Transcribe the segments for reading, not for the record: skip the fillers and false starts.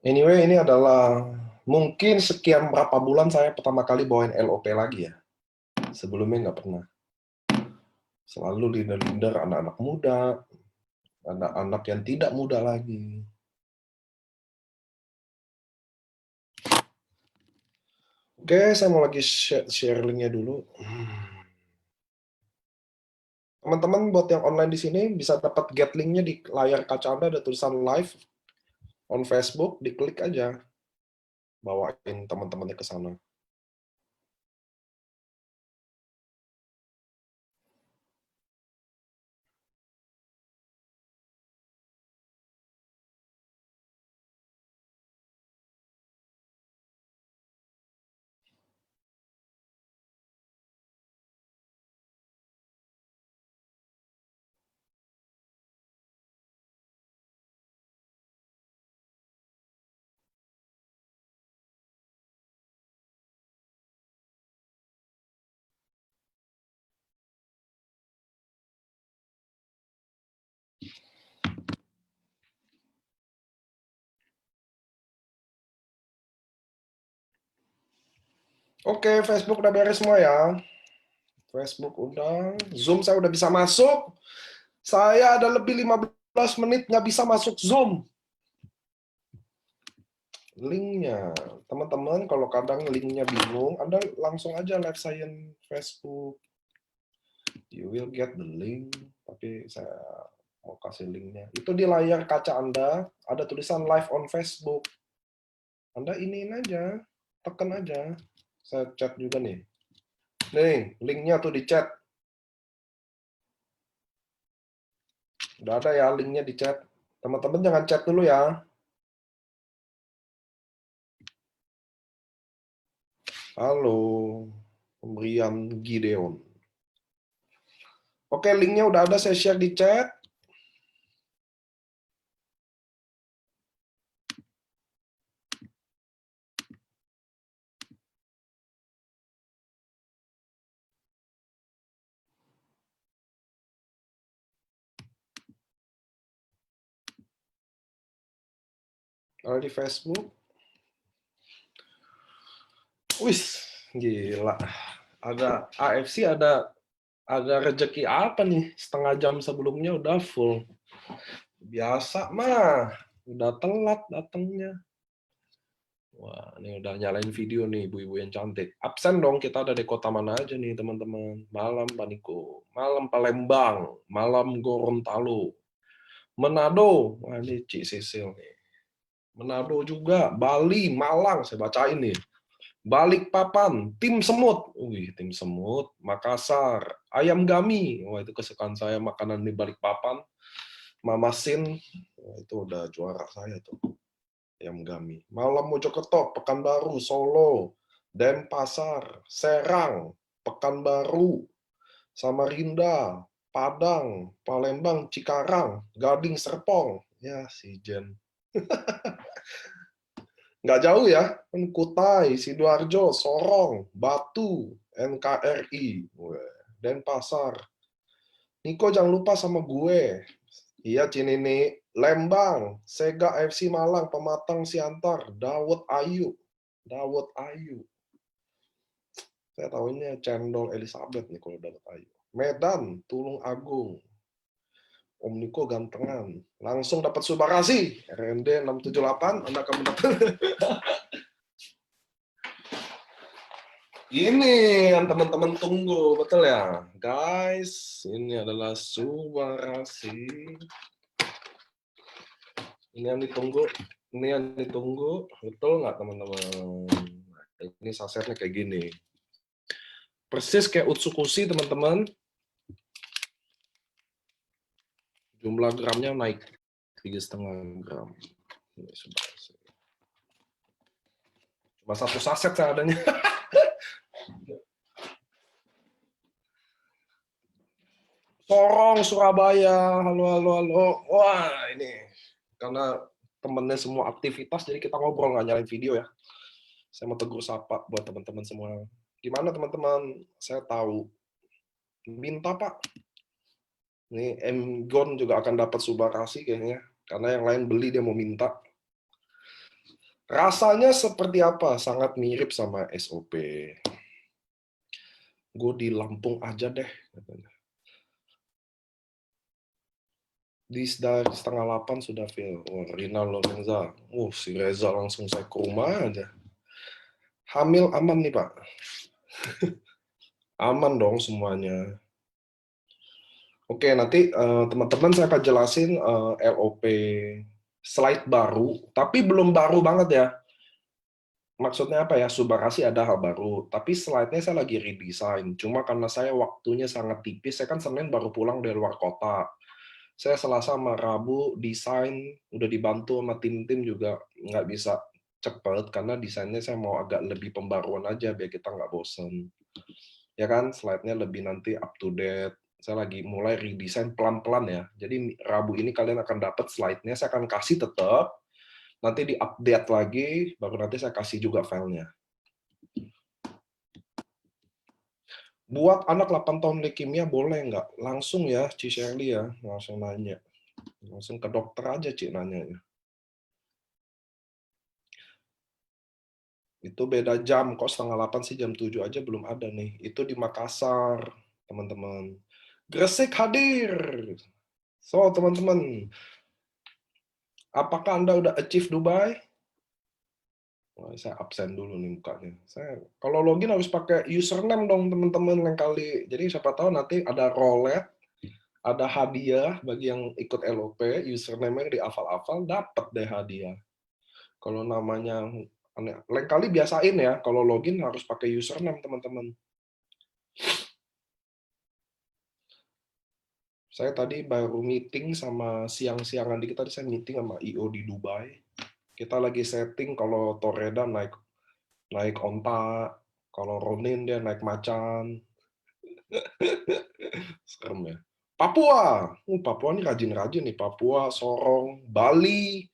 Anyway, ini adalah mungkin sekian berapa bulan saya pertama kali bawain LOP lagi ya. Sebelumnya nggak pernah. Selalu leader-leader anak-anak muda, anak-anak yang tidak muda lagi. Oke, saya mau lagi share linknya dulu. Teman-teman buat yang online di sini bisa dapat get linknya di layar kaca Anda, ada tulisan live on Facebook, diklik aja. Bawain teman-temannya ke sana. Oke, Facebook udah beres semua ya. Facebook udah, Zoom saya udah bisa masuk. Saya ada lebih 15 menit nggak bisa masuk Zoom. Linknya, teman-teman kalau kadang linknya bingung, Anda langsung aja live science Facebook. You will get the link. Tapi saya mau kasih linknya. Itu di layar kaca Anda, ada tulisan live on Facebook. Anda iniin aja, tekan aja. Saya chat juga nih. Nih, linknya tuh di chat. Udah ada ya linknya di chat. Teman-teman jangan chat dulu ya. Halo, pemberian Gideon. Oke, linknya udah ada, saya share di chat. Ada di Facebook. Wis, gila. Ada AFC, ada rezeki apa nih? Setengah jam sebelumnya udah full. Biasa mah, udah telat datangnya. Wah, ini udah nyalain video nih, ibu-ibu yang cantik. Absen dong, kita ada di kota mana aja nih, teman-teman. Malam Paniko, malam Palembang, malam Gorontalo, Manado. Wah, ini Cik Sisil nih. Manado juga, Bali, Malang, saya bacain nih. Balikpapan, tim semut. Wih, tim semut. Makassar, ayam gami. Wah, itu kesukaan saya, makanan di Balikpapan. Mamasin, wah, itu udah juara saya tuh. Ayam gami. Malam Mojokerto, Pekanbaru, Solo, Denpasar, Serang, Pekanbaru, Samarinda, Padang, Palembang, Cikarang, Gading, Serpong. Ya, si Jen. Nggak jauh ya, Kutai, Sidoarjo, Sorong, Batu, NKRI, Denpasar. Niko jangan lupa sama gue. Iya, Cinini, Lembang, Sega FC Malang, Pematang Siantar, Dawud Ayu. Dawud Ayu. Saya tahunya Cendol Elizabeth nih kalau Dawud Ayu. Medan, Tulung Agung. Om Niko gantengan. Langsung dapat Subarasi. RND 678, Anda akan mendapat. Ini yang teman-teman tunggu, betul ya? Guys, ini adalah Subarasi. Ini yang ditunggu. Ini yang ditunggu. Betul nggak, teman-teman? Ini sasetnya kayak gini. Persis kayak Utsukushi, teman-teman. Jumlah gramnya naik 3,5 gram. Ini Subarasi. Cuma satu saset seadanya. Sorong, Surabaya. Halo, halo, halo. Wah, ini. Karena temennya semua aktivitas, jadi kita ngobrol, nggak nyalain video ya. Saya mau tegur sapa buat teman-teman semua. Gimana teman-teman? Saya tahu. Minta, Pak. Ini M. Gon juga akan dapat Subarasi kayaknya. Karena yang lain beli, dia mau minta. Rasanya seperti apa? Sangat mirip sama SOP. Gue di Lampung aja deh. Dari setengah 8 sudah feel. Oh, Rina Lorenza. Si Reza langsung saya ke rumah aja. Hamil aman nih Pak. Aman dong semuanya. Oke, nanti teman-teman saya akan jelasin LOP slide baru, tapi belum baru banget ya. Maksudnya apa ya, Subarasi ada hal baru, tapi slide-nya saya lagi redesign. Cuma karena saya waktunya sangat tipis, saya kan Senin baru pulang dari luar kota. Saya Selasa sama Rabu desain, udah dibantu sama tim-tim juga nggak bisa cepet, karena desainnya saya mau agak lebih pembaruan aja, biar kita nggak bosen. Ya kan, slide-nya lebih nanti up to date. Saya lagi mulai redesign pelan-pelan ya. Jadi Rabu ini kalian akan dapat slide-nya, saya akan kasih tetap, nanti di-update lagi, baru nanti saya kasih juga filenya. Buat anak 8 tahun leukemia boleh nggak? Langsung ya, Ci Shirley ya, langsung nanya. Langsung ke dokter aja, Ci, nanyanya. Itu beda jam, kok setengah 8 sih, jam 7 aja belum ada nih. Itu di Makassar, teman-teman. Gresik hadir. So, teman-teman, apakah Anda udah achieve Dubai? Wah, saya absen dulu nih mukanya. Saya kalau login harus pakai username dong teman-teman yang kali. Jadi siapa tahu nanti ada roulette, ada hadiah bagi yang ikut LOP, username-nya dihafal-hafal, dapat deh hadiah. Kalau namanya aneh, lain kali biasain ya, kalau login harus pakai username teman-teman. Saya tadi baru meeting sama siang-siangan dikit tadi saya meeting sama IO di Dubai. Kita lagi setting kalau Torreda naik onta, kalau Ronin dia naik macan. Serem ya. Papua. Papua ini rajin-rajin nih. Papua, Sorong, Bali.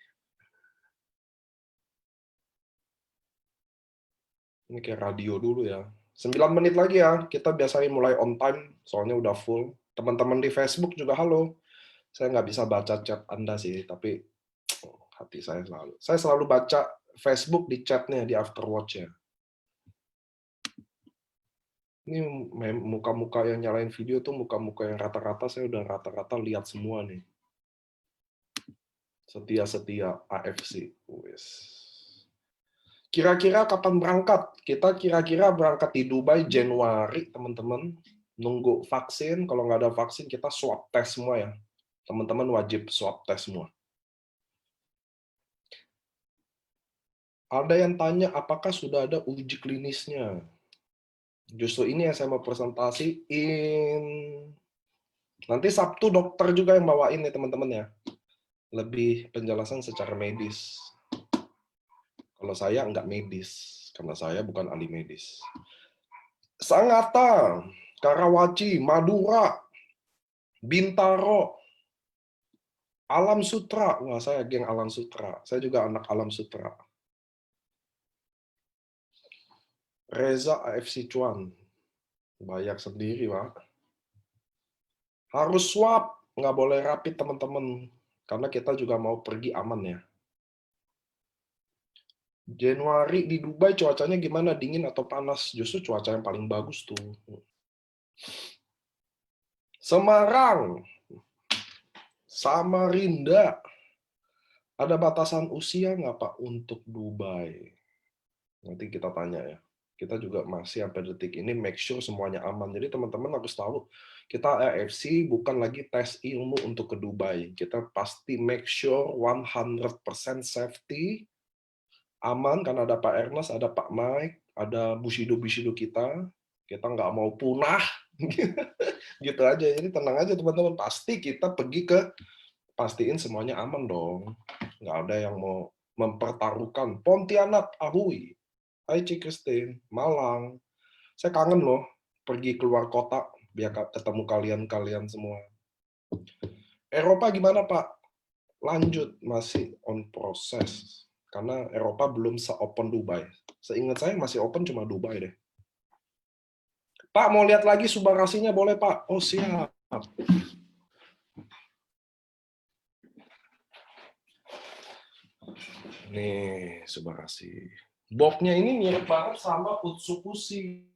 Ini kayak radio dulu ya. 9 menit lagi ya. Kita biasanya mulai on time, soalnya udah full. Teman-teman di Facebook juga halo. Saya nggak bisa baca chat Anda sih, tapi hati saya selalu. Saya selalu baca Facebook di chatnya, di afterwatch-nya. Ini muka-muka yang nyalain video tuh muka-muka yang rata-rata saya udah rata-rata lihat semua nih. Setia-setia AFC. Kira-kira kapan berangkat? Kita kira-kira berangkat di Dubai Januari, teman-teman. Nunggu vaksin, kalau nggak ada vaksin kita swab test semua ya. Teman-teman wajib swab test semua. Ada yang tanya apakah sudah ada uji klinisnya? Justru ini yang saya mau presentasiin. Nanti Sabtu dokter juga yang bawain nih teman-teman ya. Lebih penjelasan secara medis. Kalau saya nggak medis, karena saya bukan ahli medis. Sangatta, Karawaci, Madura, Bintaro, Alam Sutra. Wah, saya geng Alam Sutra. Saya juga anak Alam Sutra. Reza AFC Cuan. Bayar sendiri, Pak. Harus swab, nggak boleh rapid, teman-teman. Karena kita juga mau pergi aman ya. Januari di Dubai cuacanya gimana? Dingin atau panas? Justru cuaca yang paling bagus tuh. Semarang, Samarinda. Ada batasan usia nggak Pak untuk Dubai? Nanti kita tanya ya. Kita juga masih sampai detik ini make sure semuanya aman. Jadi teman-teman harus tahu, kita AFC bukan lagi tes ilmu untuk ke Dubai. Kita pasti make sure 100% safety, aman, karena ada Pak Ernest, ada Pak Mike, ada Bushido-Bushido kita. Kita nggak mau punah. Gitu aja. Jadi tenang aja teman-teman. Pasti kita pergi ke, pastiin semuanya aman dong. Nggak ada yang mau mempertaruhkan. Pontianak, Ahui. Hai Ci Christine, Malang. Saya kangen loh pergi keluar kota biar ketemu kalian-kalian semua. Eropa gimana Pak? Lanjut, masih on proses. Karena Eropa belum se-open Dubai. Seingat saya masih open cuma Dubai deh. Pak, mau lihat lagi subarasinya boleh Pak? Oh siap. Nih, Subarashi. Boxnya ini mirip banget sama Utsukushi.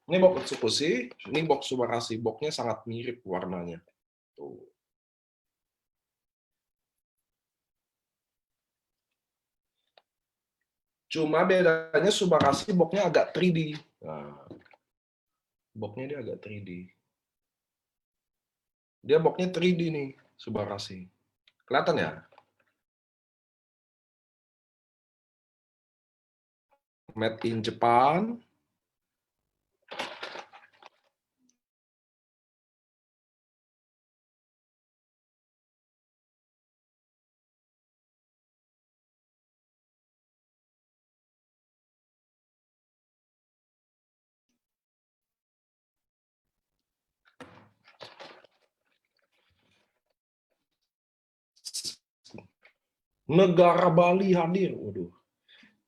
Ini box Utsukushi, ini box Subarashi. Boxnya sangat mirip warnanya. Tuh. Cuma bedanya Subarashi boxnya agak 3D. Nah, boxnya dia agak 3D. Dia boxnya 3D nih, Subarashi. Kelihatan ya? Made in Japan. Negara Bali hadir. Waduh.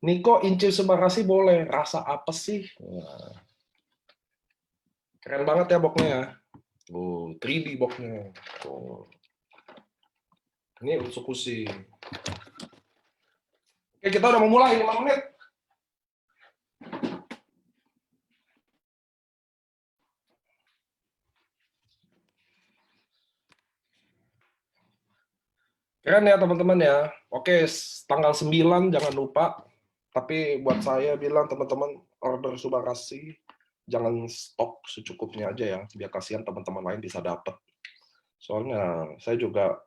Niko Inci Subarashi boleh. Rasa apa sih? Wah. Keren banget ya boxnya ya. Oh, 3D boxnya. Oh. Ini Utsukushi. Oke, kita udah mau mulai 5 menit. Keren ya teman-teman ya. Oke, tanggal 9 jangan lupa. Tapi buat saya bilang teman-teman order Subarashi jangan stok secukupnya aja ya. Biar kasihan teman-teman lain bisa dapat. Soalnya saya juga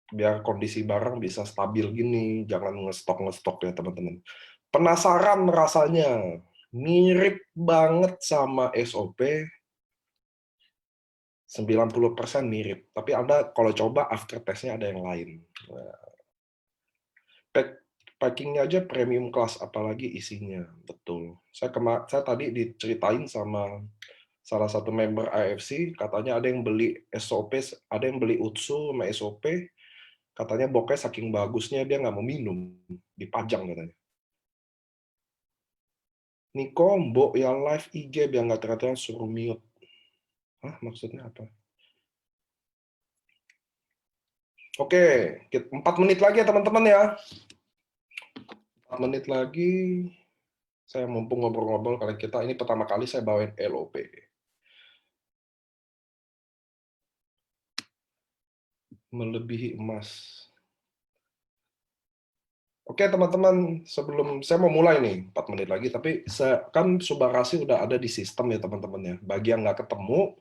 biar kondisi barang bisa stabil gini, jangan ngestok ya teman-teman. Penasaran rasanya, mirip banget sama SOP, 90% mirip. Tapi Anda kalau coba after test-nya ada yang lain. Packingnya aja premium class, apalagi isinya. Betul. Saya tadi diceritain sama salah satu member AFC, katanya ada yang beli SOP, ada yang beli Utsu sama SOP, katanya bokeh saking bagusnya dia nggak mau minum, dipajang katanya. Niko, mbok ya live IG biar nggak ternyata suruh mute. Hah, maksudnya apa? Oke, 4 menit lagi ya teman-teman ya. 4 menit lagi. Saya mumpung ngobrol-ngobrol kalian kita, ini pertama kali saya bawain LOP. Melebihi emas. Oke teman-teman, sebelum saya mau mulai nih, 4 menit lagi, tapi kan Subarashi udah ada di sistem ya teman-teman ya. Bagi yang nggak ketemu,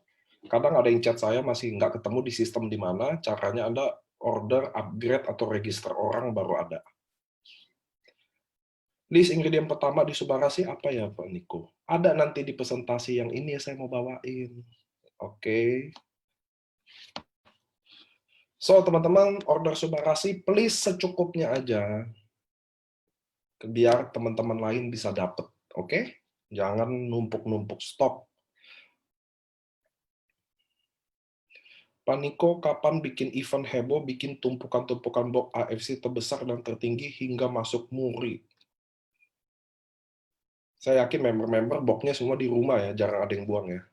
kadang ada yang chat saya masih nggak ketemu di sistem di mana, caranya Anda order, upgrade, atau register orang baru ada. List ingredient pertama di Subarashi apa ya Pak Niko? Ada nanti di presentasi yang ini saya mau bawain. Oke. So teman-teman, order Subarashi please secukupnya aja. Biar teman-teman lain bisa dapat, oke? Jangan numpuk-numpuk stok. Pak Niko, kapan bikin event heboh, bikin tumpukan-tumpukan box AFC terbesar dan tertinggi hingga masuk muri? Saya yakin member-member boxnya semua di rumah ya, jarang ada yang buang ya.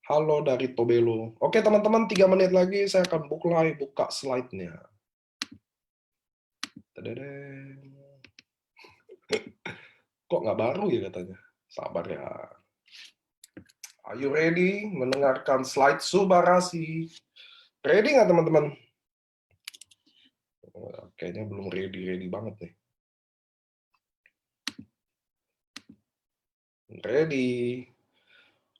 Halo dari Tobelo. Oke teman-teman, 3 menit lagi saya akan buka slide-nya. Kok nggak baru ya katanya? Sabar ya. Are you ready mendengarkan slide Subarashi? Ready nggak teman-teman? Kayaknya belum ready banget nih. Ready.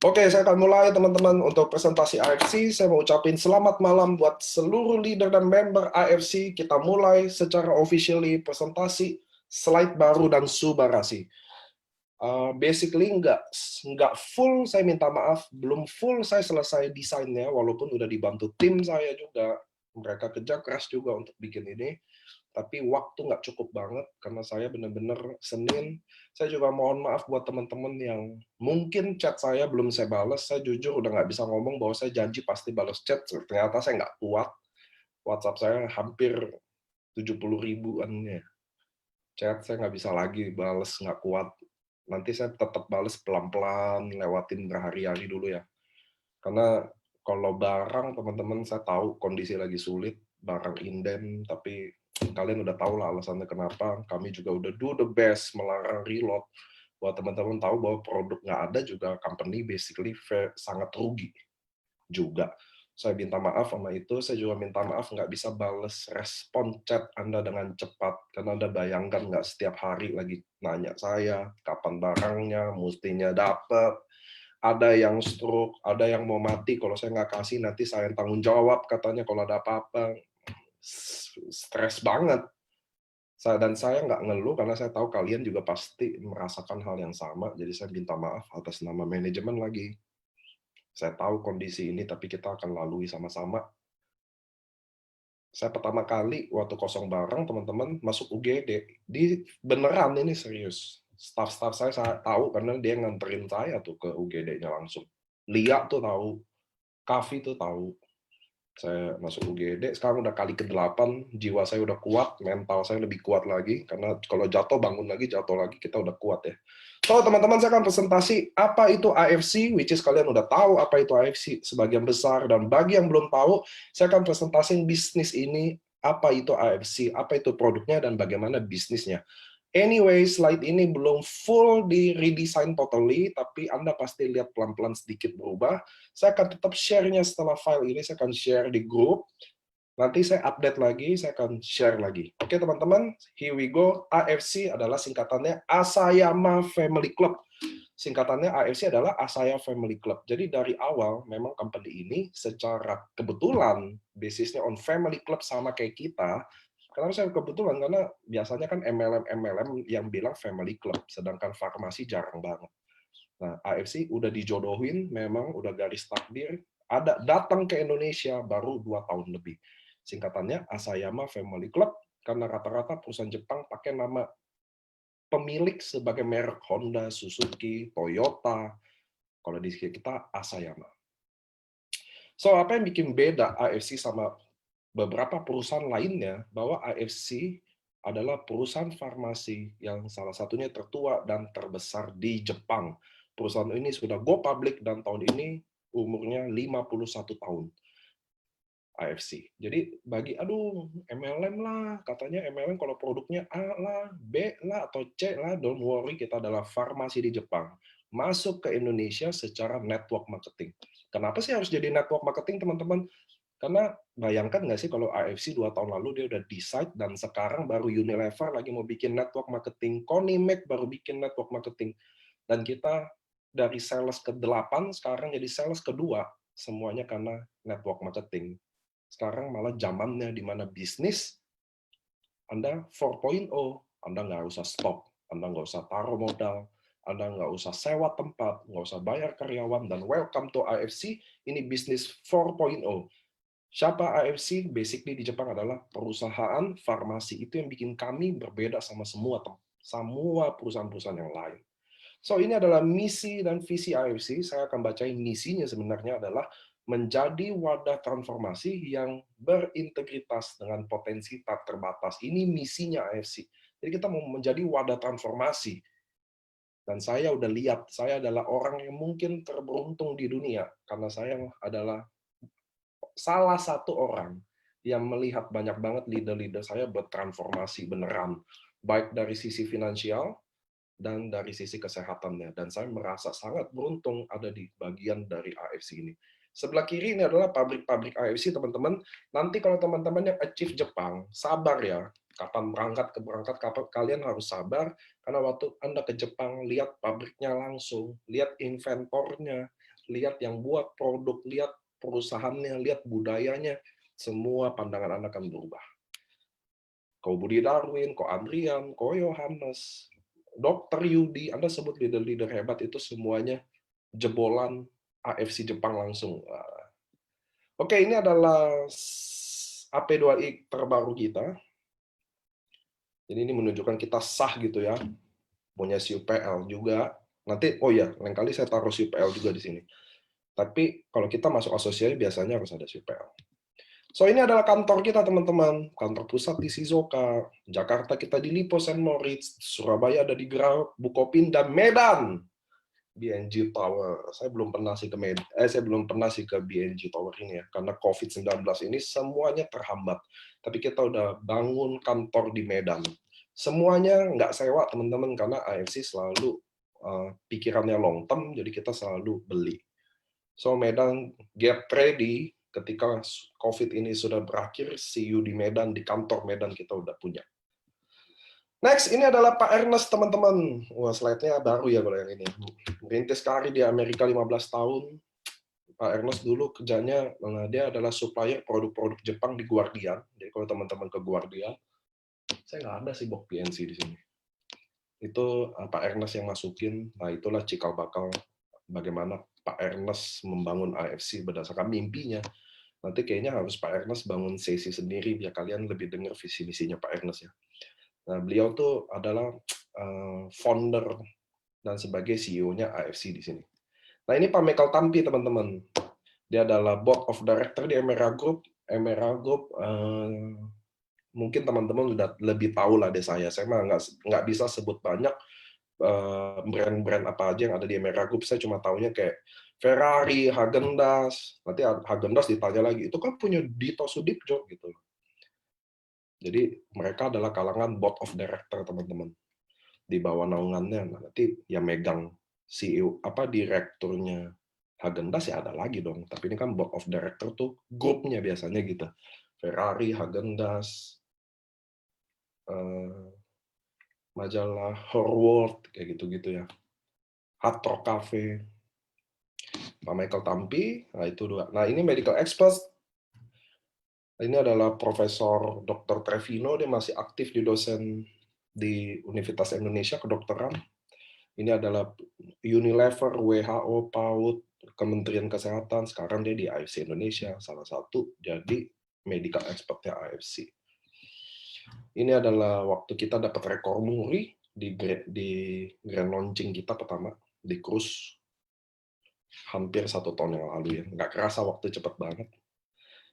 Oke, saya akan mulai teman-teman untuk presentasi AFC. Saya mau ucapin selamat malam buat seluruh leader dan member AFC. Kita mulai secara officially presentasi slide baru dan Subarashi. Basically nggak full, saya minta maaf, belum full saya selesai desainnya, walaupun udah dibantu tim saya juga. Mereka kerja keras juga untuk bikin ini. Tapi waktu nggak cukup banget karena saya benar-benar Senin. Saya juga mohon maaf buat teman-teman yang mungkin chat saya belum saya balas. Saya jujur udah nggak bisa ngomong bahwa saya janji pasti balas chat. Ternyata saya nggak kuat. WhatsApp saya hampir 70 ribuan ya. Chat saya nggak bisa lagi balas, nggak kuat. Nanti saya tetap balas pelan-pelan, lewatin berhari-hari dulu ya. Karena kalau barang teman-teman saya tahu kondisi lagi sulit, barang inden, tapi Kalian udah tahu lah alasannya kenapa. Kami juga udah do the best melarang reload. Buat teman-teman tahu bahwa produk nggak ada juga company basically sangat rugi juga. Saya minta maaf sama itu, saya juga minta maaf nggak bisa bales respon chat Anda dengan cepat, karena Anda bayangkan nggak setiap hari lagi nanya saya, kapan barangnya, mestinya dapat, ada yang stroke, ada yang mau mati, kalau saya nggak kasih nanti saya yang tanggung jawab katanya kalau ada apa-apa. Stres banget. Dan saya nggak ngeluh karena saya tahu kalian juga pasti merasakan hal yang sama, jadi saya minta maaf atas nama manajemen lagi. Saya tahu kondisi ini, tapi kita akan lalui sama-sama. Saya pertama kali waktu kosong barang, teman-teman, masuk UGD. Beneran ini serius. Staff-staff saya tahu karena dia nganterin saya tuh ke UGD-nya langsung. Lia tuh tahu, Kavi tuh tahu. Saya masuk UGD, sekarang udah kali ke-8, jiwa saya udah kuat, mental saya lebih kuat lagi, karena kalau jatuh bangun lagi, jatuh lagi, kita udah kuat ya. So, teman-teman, saya akan presentasi apa itu AFC, which is kalian udah tahu apa itu AFC sebagian besar, dan bagi yang belum tahu, saya akan presentasiin bisnis ini, apa itu AFC, apa itu produknya, dan bagaimana bisnisnya. Anyway, slide ini belum full di redesign totally, tapi Anda pasti lihat pelan-pelan sedikit berubah. Saya akan tetap share-nya setelah file ini, saya akan share di grup. Nanti saya update lagi, saya akan share lagi. Oke teman-teman, here we go. AFC adalah singkatannya Asayama Family Club. Singkatannya AFC adalah Asaya Family Club. Jadi dari awal, memang company ini secara kebetulan, basisnya on family club sama kayak kita. Kenapa saya kebetulan? Karena biasanya kan MLM yang bilang family club, sedangkan farmasi jarang banget. Nah, AFC udah dijodohin, memang udah garis takdir, ada datang ke Indonesia baru 2 tahun lebih. Singkatannya Asayama Family Club, karena rata-rata perusahaan Jepang pakai nama pemilik sebagai merek Honda, Suzuki, Toyota, kalau di kita Asayama. So, apa yang bikin beda AFC sama beberapa perusahaan lainnya, bahwa AFC adalah perusahaan farmasi yang salah satunya tertua dan terbesar di Jepang. Perusahaan ini sudah go public dan tahun ini umurnya 51 tahun. AFC. Jadi bagi, aduh, MLM lah, katanya MLM kalau produknya A lah, B lah, atau C lah, don't worry, kita adalah farmasi di Jepang. Masuk ke Indonesia secara network marketing. Kenapa sih harus jadi network marketing, teman-teman? Karena bayangkan nggak sih kalau AFC 2 tahun lalu dia udah decide, dan sekarang baru Unilever lagi mau bikin network marketing, Konimek baru bikin network marketing, dan kita dari sales ke-8 sekarang jadi sales kedua, semuanya karena network marketing. Sekarang malah zamannya di mana bisnis Anda 4.0, Anda nggak usah stop, Anda nggak usah taruh modal, Anda nggak usah sewa tempat, nggak usah bayar karyawan, dan welcome to AFC, ini bisnis 4.0. Siapa AFC? Basically di Jepang adalah perusahaan farmasi. Itu yang bikin kami berbeda sama semua perusahaan-perusahaan yang lain. So, ini adalah misi dan visi AFC. Saya akan bacain misinya sebenarnya adalah menjadi wadah transformasi yang berintegritas dengan potensi tak terbatas. Ini misinya AFC. Jadi kita mau menjadi wadah transformasi. Dan saya udah lihat, saya adalah orang yang mungkin terberuntung di dunia, karena saya adalah salah satu orang yang melihat banyak banget leader-leader saya bertransformasi beneran. Baik dari sisi finansial, dan dari sisi kesehatannya. Dan saya merasa sangat beruntung ada di bagian dari AFC ini. Sebelah kiri ini adalah pabrik-pabrik AFC, teman-teman. Nanti kalau teman-teman yang achieve Jepang, sabar ya. Kapan berangkat, kapan kalian harus sabar. Karena waktu Anda ke Jepang, lihat pabriknya langsung, lihat inventornya, lihat yang buat produk, lihat perusahaannya, lihat budayanya, semua pandangan Anda akan berubah. Kau Budi Darwin, kau Adrian, kau Yohanes, Dr. Yudi, Anda sebut leader-leader hebat itu semuanya jebolan AFC Jepang langsung. Oke, ini adalah AP2I terbaru kita. Jadi ini menunjukkan kita sah gitu ya. Punya CUPL juga. Nanti, oh ya, lain kali saya taruh CUPL juga di sini. Tapi kalau kita masuk asosiasi biasanya harus ada CUPL. So, ini adalah kantor kita, teman-teman. Kantor pusat di Shizuoka. Jakarta kita di Lipo St. Moritz. Surabaya ada di Gerau, Bukopin, dan Medan. BNG Tower. Saya belum pernah sih ke BNG Tower ini ya, karena COVID-19 ini semuanya terhambat. Tapi kita udah bangun kantor di Medan. Semuanya nggak sewa teman-teman, karena AFC selalu pikirannya long term, jadi kita selalu beli. So Medan, get ready, ketika COVID ini sudah berakhir, see you di Medan, di kantor Medan kita udah punya. Next, ini adalah Pak Ernest, teman-teman. Wah, slide-nya baru ya kalau yang ini. Merintis karir di Amerika 15 tahun. Pak Ernest dulu kerjanya, dia adalah supplier produk-produk Jepang di Guardian. Jadi kalau teman-teman ke Guardian, saya nggak ada sih box PNC di sini. Itu Pak Ernest yang masukin. Nah, itulah cikal bakal bagaimana Pak Ernest membangun AFC berdasarkan mimpinya. Nanti kayaknya harus Pak Ernest bangun sesi sendiri biar kalian lebih dengar visi misinya Pak Ernest ya. Nah, beliau tuh adalah founder dan sebagai CEO-nya AFC di sini. Nah, ini Pak Michael Tampi, teman-teman. Dia adalah board of director di Emera Group. Emera Group, mungkin teman-teman udah lebih tahu lah dari saya. Saya mah nggak bisa sebut banyak brand-brand apa aja yang ada di Emera Group. Saya cuma tahunya kayak Ferrari, Häagen-Dazs. Nanti Häagen-Dazs ditanya lagi, itu kan punya Dito Sudipjo gitu. Jadi mereka adalah kalangan board of director, teman-teman. Di bawah naungannya, nanti yang megang CEO, direkturnya Häagen-Dazs ya ada lagi dong. Tapi ini kan board of director tuh grupnya biasanya gitu. Ferrari, Häagen-Dazs, majalah Horworld, kayak gitu-gitu ya. Hard Rock Cafe, Pak Michael Tampi, nah itu dua. Nah ini medical expert. Ini adalah Profesor Dr. Trevino, dia masih aktif di dosen di Universitas Indonesia kedokteran. Ini adalah Unilever, WHO, PAUD, Kementerian Kesehatan. Sekarang dia di AFC Indonesia, salah satu jadi medical expertnya AFC. Ini adalah waktu kita dapat rekor muri di grand launching kita pertama di cruise hampir 1 tahun yang lalu ya. Nggak kerasa waktu cepat banget.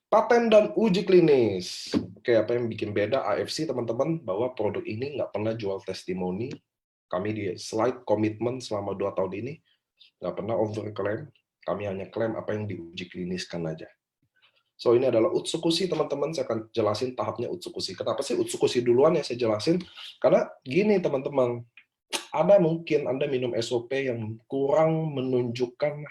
Paten dan uji klinis. Oke, apa yang bikin beda AFC, teman-teman, bahwa produk ini nggak pernah jual testimoni. Kami di slide komitmen selama 2 tahun ini, nggak pernah overclaim. Kami hanya klaim apa yang diuji kliniskan aja. So, ini adalah Utsukushi, teman-teman. Saya akan jelasin tahapnya Utsukushi. Kenapa sih Utsukushi duluan yang saya jelasin? Karena gini, teman-teman. Ada mungkin Anda minum SOP yang kurang menunjukkan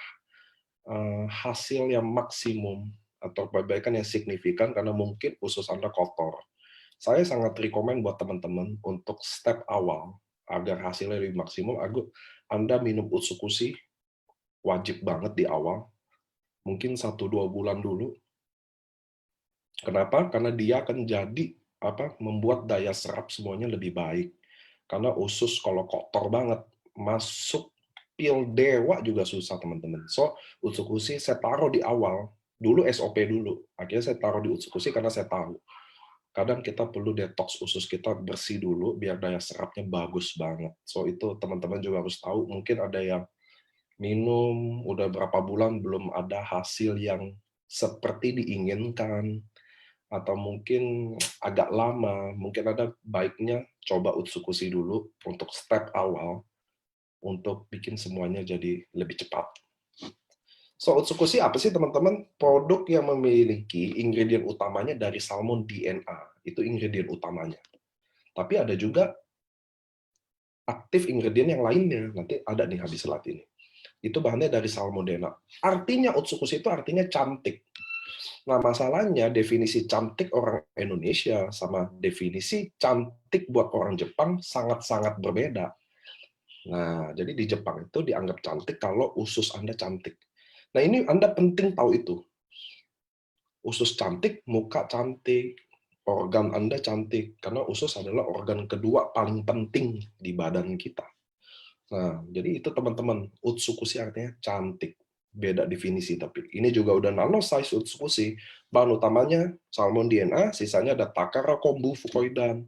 hasil yang maksimum atau perbaikan yang signifikan karena mungkin usus Anda kotor. Saya sangat rekomen buat teman-teman untuk step awal agar hasilnya lebih maksimum, agar Anda minum Utsukushi wajib banget di awal, mungkin 1-2 bulan dulu. Kenapa? Karena dia akan jadi membuat daya serap semuanya lebih baik. Karena usus kalau kotor banget, masuk pil dewa juga susah, teman-teman. So, Utsukushi saya taruh di awal, dulu SOP dulu. Akhirnya saya taruh di Utsukushi karena saya tahu. Kadang kita perlu detox usus kita bersih dulu, biar daya serapnya bagus banget. So, itu teman-teman juga harus tahu. Mungkin ada yang minum, udah berapa bulan belum ada hasil yang seperti diinginkan, atau mungkin agak lama, mungkin ada baiknya coba Utsukushi dulu untuk step awal, untuk bikin semuanya jadi lebih cepat. So, Utsukushi apa sih, teman-teman? Produk yang memiliki ingredient utamanya dari salmon DNA. Itu ingredient utamanya. Tapi ada juga aktif ingredient yang lainnya. Nanti ada nih habis slide ini. Itu bahannya dari salmon DNA. Artinya Utsukushi itu artinya cantik. Nah, masalahnya definisi cantik orang Indonesia sama definisi cantik buat orang Jepang sangat-sangat berbeda. Nah, jadi di Jepang itu dianggap cantik kalau usus Anda cantik. Nah, ini Anda penting tahu itu. Usus cantik, muka cantik, organ Anda cantik. Karena usus adalah organ kedua paling penting di badan kita. Nah, jadi itu teman-teman, Utsukushi artinya cantik. Beda definisi, tapi ini juga udah nano size Utsukushi. Bahan utamanya salmon DNA, sisanya ada Takara kombu fukoidan,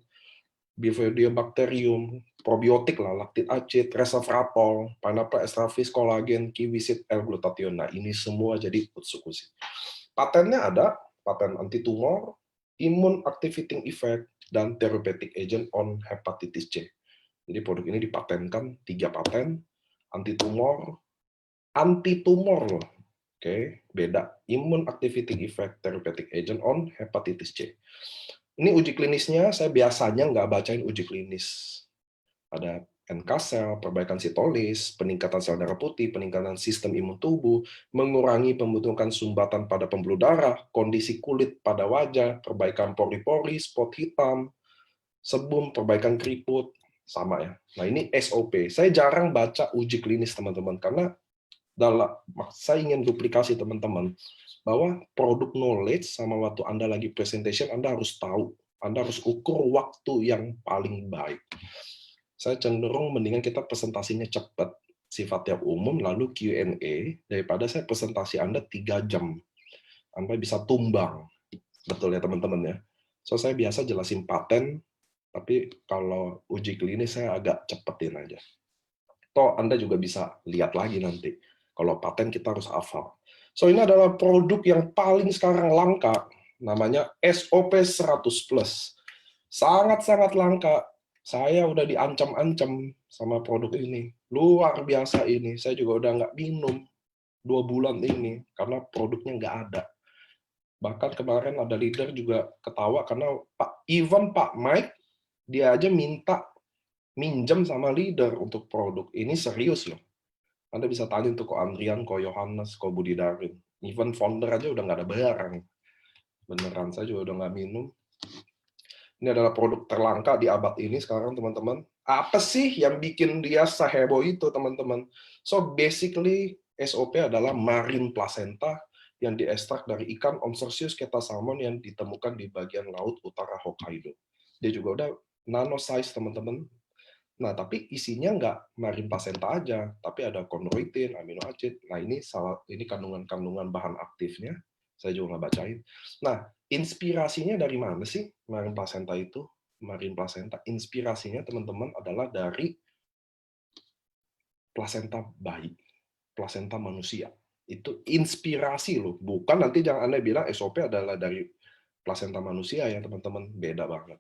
Bifidobacterium, probiotik lah, lactic acid, resveratrol, pineapple extravis, kolagen, kiwi seed, L-glutathione. Nah, ini semua jadi Utsukushi. Patennya ada, paten anti tumor, immune activating effect, dan therapeutic agent on hepatitis C. Jadi produk ini dipatenkan 3 paten, antitumor loh. Oke, beda. Immune activating effect therapeutic agent on hepatitis C. Ini uji klinisnya, saya biasanya nggak bacain uji klinis. Ada NK sel, perbaikan sitolis, peningkatan sel darah putih, peningkatan sistem imun tubuh, mengurangi pembentukan sumbatan pada pembuluh darah, kondisi kulit pada wajah, perbaikan pori-pori, spot hitam, sebum, perbaikan keriput, sama ya. Nah ini SOP. Saya jarang baca uji klinis teman-teman karena saya ingin duplikasi teman-teman bahwa produk knowledge sama waktu Anda lagi presentation Anda harus tahu, Anda harus ukur waktu yang paling baik. Saya cenderung mendingan kita presentasinya cepat, sifatnya umum, lalu Q&A, daripada saya presentasi Anda 3 jam. Anda bisa tumbang. Betul ya teman-teman ya. So saya biasa jelasin paten, tapi kalau uji klinis saya agak cepetin aja. Toh Anda juga bisa lihat lagi nanti. Kalau paten kita harus hafal. So ini adalah produk yang paling sekarang langka, namanya SOP 100+. Sangat-sangat langka. Saya udah diancam-ancam sama produk ini. Luar biasa ini. Saya juga udah nggak minum 2 bulan ini karena produknya nggak ada. Bahkan kemarin ada leader juga ketawa karena Pak Mike, dia aja minta minjem sama leader untuk produk. Ini serius loh. Anda bisa tanya tuh kok Andrian, kok Yohanes, kok Budi Darin. Even founder aja udah nggak ada barang. Beneran, saya juga udah nggak minum. Ini adalah produk terlangka di abad ini sekarang, teman-teman. Apa sih yang bikin dia seheboh itu, teman-teman? So, basically, SOP adalah marine placenta yang diekstrak dari ikan Onsorsius ketasalmon yang ditemukan di bagian laut utara Hokkaido. Dia juga udah nano size, teman-teman. Nah, tapi isinya nggak marine placenta aja, tapi ada chondroitin, amino acid. Nah, ini kandungan-kandungan bahan aktifnya. Saya juga nggak bacain. Nah, inspirasinya dari mana sih marine placenta itu? Marine placenta, inspirasinya teman-teman adalah dari plasenta bayi, plasenta manusia. Itu inspirasi loh, bukan nanti jangan Anda bilang SOP adalah dari plasenta manusia ya teman-teman, beda banget.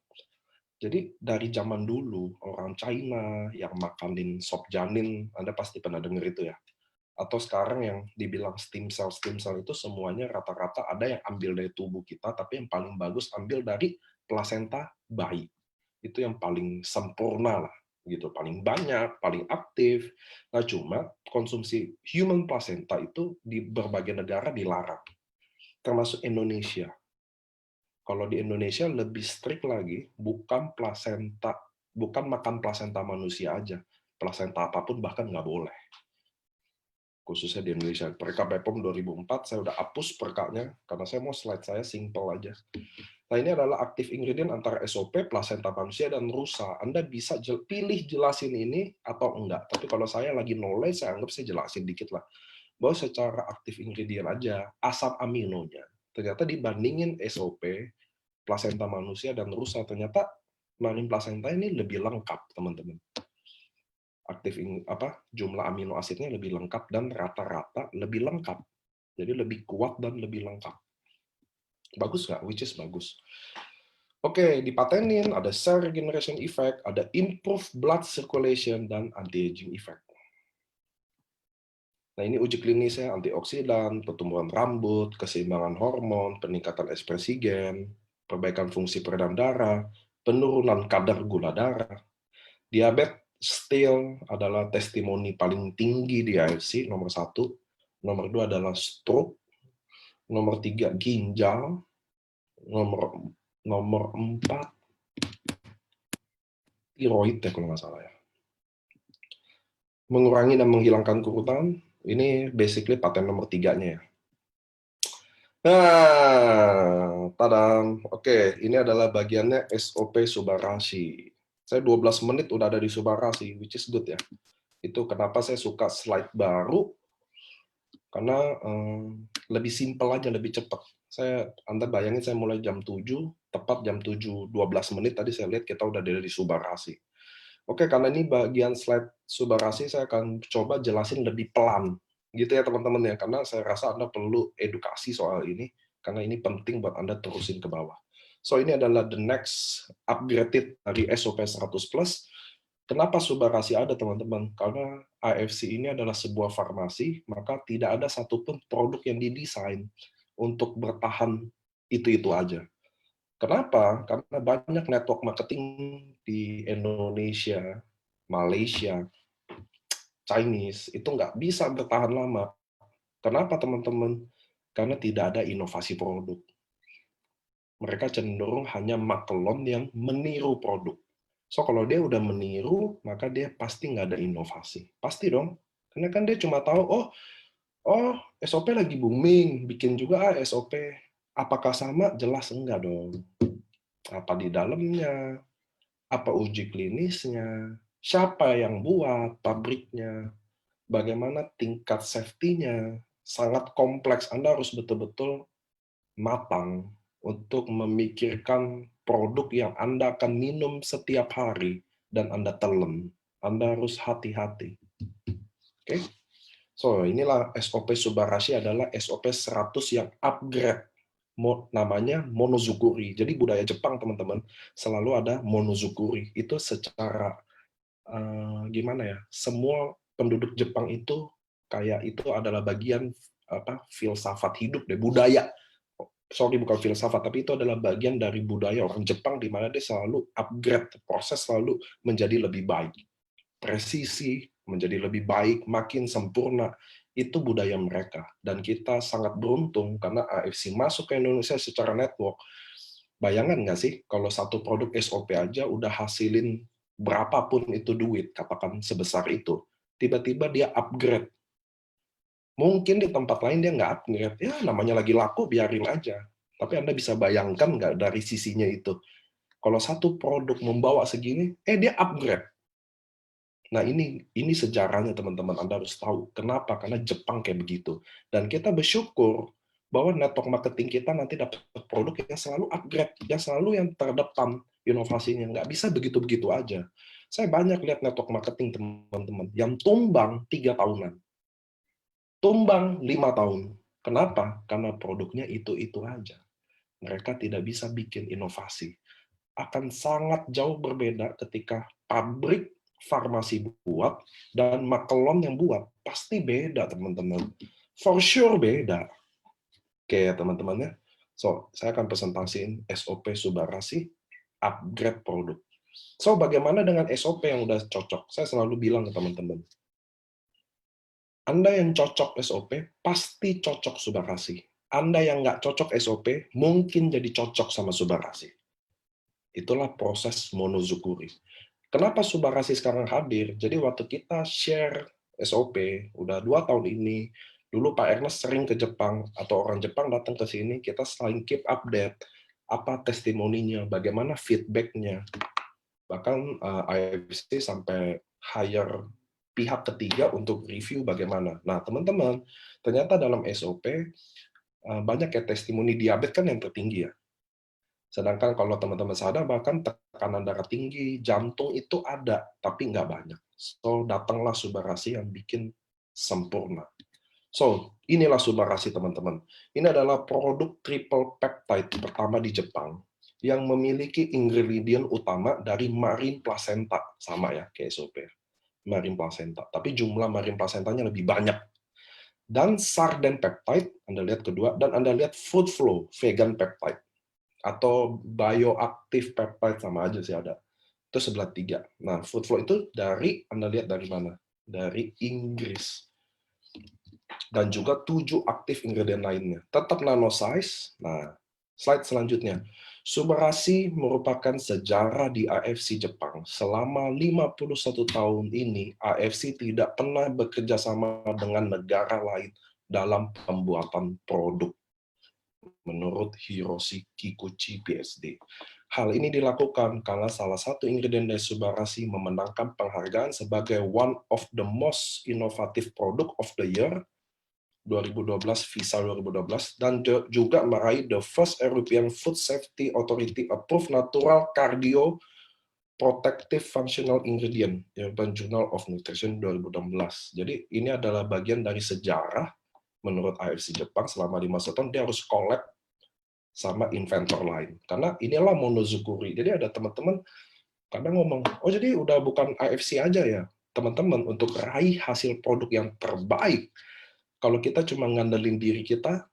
Jadi dari zaman dulu, orang China yang makanin sop janin, Anda pasti pernah dengar itu ya. Atau sekarang yang dibilang stem cell itu semuanya rata-rata ada yang ambil dari tubuh kita, tapi yang paling bagus ambil dari plasenta bayi. Itu yang paling sempurna lah, gitu, paling banyak, paling aktif. Nah, cuma konsumsi human placenta itu di berbagai negara dilarang, termasuk Indonesia. Kalau di Indonesia lebih strict lagi, bukan makan plasenta manusia aja, plasenta apapun bahkan nggak boleh. Khususnya di Indonesia. Perka BPOM 2004, saya udah hapus perkanya, karena saya mau slide saya simple aja. Nah, ini adalah aktif ingredient antara SOP, plasenta manusia, dan rusa. Anda bisa pilih jelasin ini atau enggak. Tapi kalau saya lagi knowledge, saya anggap saya jelasin dikit lah. Bahwa secara aktif ingredient aja, asam aminonya, ternyata dibandingin SOP, plasenta manusia, dan rusa, ternyata marine placenta ini lebih lengkap, teman-teman. Jumlah amino asidnya lebih lengkap dan rata-rata lebih lengkap. Jadi lebih kuat dan lebih lengkap. Bagus nggak? Which is bagus. Oke, dipatenin, ada cell regeneration effect, ada improved blood circulation, dan anti-aging effect. Nah, ini uji klinisnya, antioksidan, pertumbuhan rambut, keseimbangan hormon, peningkatan ekspresi gen, perbaikan fungsi peredam darah, penurunan kadar gula darah, diabetes still adalah testimoni paling tinggi di AFC, nomor 1. Nomor 2 adalah stroke. Nomor 3 ginjal. Nomor 4 tiroid ya kalau nggak salah ya. Mengurangi dan menghilangkan kurutan, ini basically paten nomor 3-nya ya. Nah, tadam. Oke, ini adalah bagiannya SOP Subarashi. Saya 12 menit udah ada di Subarashi, which is good ya. Itu kenapa saya suka slide baru, karena lebih simpel aja, lebih cepat. Anda bayangin saya mulai jam 7, tepat jam 7.12 menit tadi saya lihat kita udah ada di Subarashi. Oke, karena ini bagian slide Subarashi, saya akan coba jelasin lebih pelan. Gitu ya teman-teman ya, karena saya rasa Anda perlu edukasi soal ini, karena ini penting buat Anda terusin ke bawah. So, ini adalah the next upgraded dari SOP 100+. Kenapa Subarashi ada, teman-teman? Karena AFC ini adalah sebuah farmasi, maka tidak ada satupun produk yang didesain untuk bertahan itu-itu aja. Kenapa? Karena banyak network marketing di Indonesia, Malaysia, Chinese, itu nggak bisa bertahan lama. Kenapa, teman-teman? Karena tidak ada inovasi produk. Mereka cenderung hanya makelon yang meniru produk. So, kalau dia udah meniru, maka dia pasti nggak ada inovasi. Pasti dong. Karena kan dia cuma tahu, oh, SOP lagi booming, bikin juga SOP. Apakah sama? Jelas enggak dong. Apa di dalamnya? Apa uji klinisnya? Siapa yang buat pabriknya? Bagaimana tingkat safety-nya? Sangat kompleks. Anda harus betul-betul matang untuk memikirkan produk yang Anda akan minum setiap hari dan Anda telan. Anda harus hati-hati. Oke? So, inilah SOP Subarashi adalah SOP 100 yang upgrade. Namanya monozukuri. Jadi budaya Jepang, teman-teman, selalu ada monozukuri. Itu secara gimana ya? Semua penduduk Jepang itu kayak itu adalah bagian filsafat hidup deh, budaya. Sorry, bukan filsafat, tapi itu adalah bagian dari budaya orang Jepang di mana dia selalu upgrade, proses selalu menjadi lebih baik. Presisi, menjadi lebih baik, makin sempurna, itu budaya mereka. Dan kita sangat beruntung karena AFC masuk ke Indonesia secara network. Bayangan nggak sih, kalau satu produk SOP aja udah hasilin berapapun itu duit, katakan sebesar itu. Tiba-tiba dia upgrade. Mungkin di tempat lain dia nggak upgrade. Ya, namanya lagi laku, biarin aja. Tapi Anda bisa bayangkan nggak dari sisinya itu? Kalau satu produk membawa segini, dia upgrade. Nah, ini sejarahnya, teman-teman. Anda harus tahu. Kenapa? Karena Jepang kayak begitu. Dan kita bersyukur bahwa network marketing kita nanti dapat produk yang selalu upgrade, yang selalu yang terdepan inovasinya. Nggak bisa begitu-begitu aja. Saya banyak lihat network marketing, teman-teman, yang tumbang 3 tahunan. Tumbang 5 tahun. Kenapa? Karena produknya itu-itu aja. Mereka tidak bisa bikin inovasi. Akan sangat jauh berbeda ketika pabrik farmasi buat dan makelon yang buat. Pasti beda, teman-teman. For sure beda. Oke, teman-teman ya. So, saya akan presentasiin SOP Subarashi, upgrade produk. So, bagaimana dengan SOP yang udah cocok? Saya selalu bilang ke teman-teman, Anda yang cocok SOP, pasti cocok Subarashi. Anda yang nggak cocok SOP, mungkin jadi cocok sama Subarashi. Itulah proses monozukuri. Kenapa Subarashi sekarang hadir? Jadi waktu kita share SOP, udah 2 tahun ini, dulu Pak Ernest sering ke Jepang, atau orang Jepang datang ke sini, kita saling keep update, apa testimoninya, bagaimana feedback-nya. Bahkan IFC sampai hire pihak ketiga untuk review bagaimana. Nah, teman-teman, ternyata dalam SOP banyak ya testimoni diabetes kan yang tertinggi ya. Sedangkan kalau teman-teman sadar, bahkan tekanan darah tinggi, jantung itu ada, tapi nggak banyak. So, datanglah Subarashi yang bikin sempurna. So, inilah Subarashi, teman-teman. Ini adalah produk triple peptide pertama di Jepang yang memiliki ingredient utama dari marine placenta. Sama ya, kayak SOP. Marine placenta. Tapi jumlah marine placentanya lebih banyak. Dan sarden peptide, Anda lihat kedua, dan Anda lihat food flow, vegan peptide. Atau bioaktif peptide, sama aja sih ada. Itu sebelah 3. Nah, food flow itu dari, Anda lihat dari mana? Dari Inggris. Dan juga 7 aktif ingredient lainnya. Tetap nano size. Nah, slide selanjutnya. Subarashi merupakan sejarah di AFC Jepang. Selama 51 tahun ini, AFC tidak pernah bekerja sama dengan negara lain dalam pembuatan produk, menurut Hiroshi Kikuchi, PSD. Hal ini dilakukan karena salah satu ingredient dari Subarashi memenangkan penghargaan sebagai one of the most innovative product of the year 2012, Visa 2012, dan juga meraih the first European Food Safety Authority approved natural cardio protective functional ingredient, European Journal of Nutrition 2016. Jadi ini adalah bagian dari sejarah menurut AFC Jepang. Selama 5 tahun dia harus collab sama inventor lain. Karena inilah monozukuri. Jadi ada teman-teman Kadang ngomong, oh jadi udah bukan AFC aja ya, teman-teman, untuk raih hasil produk yang terbaik. Kalau kita cuma ngandelin diri kita,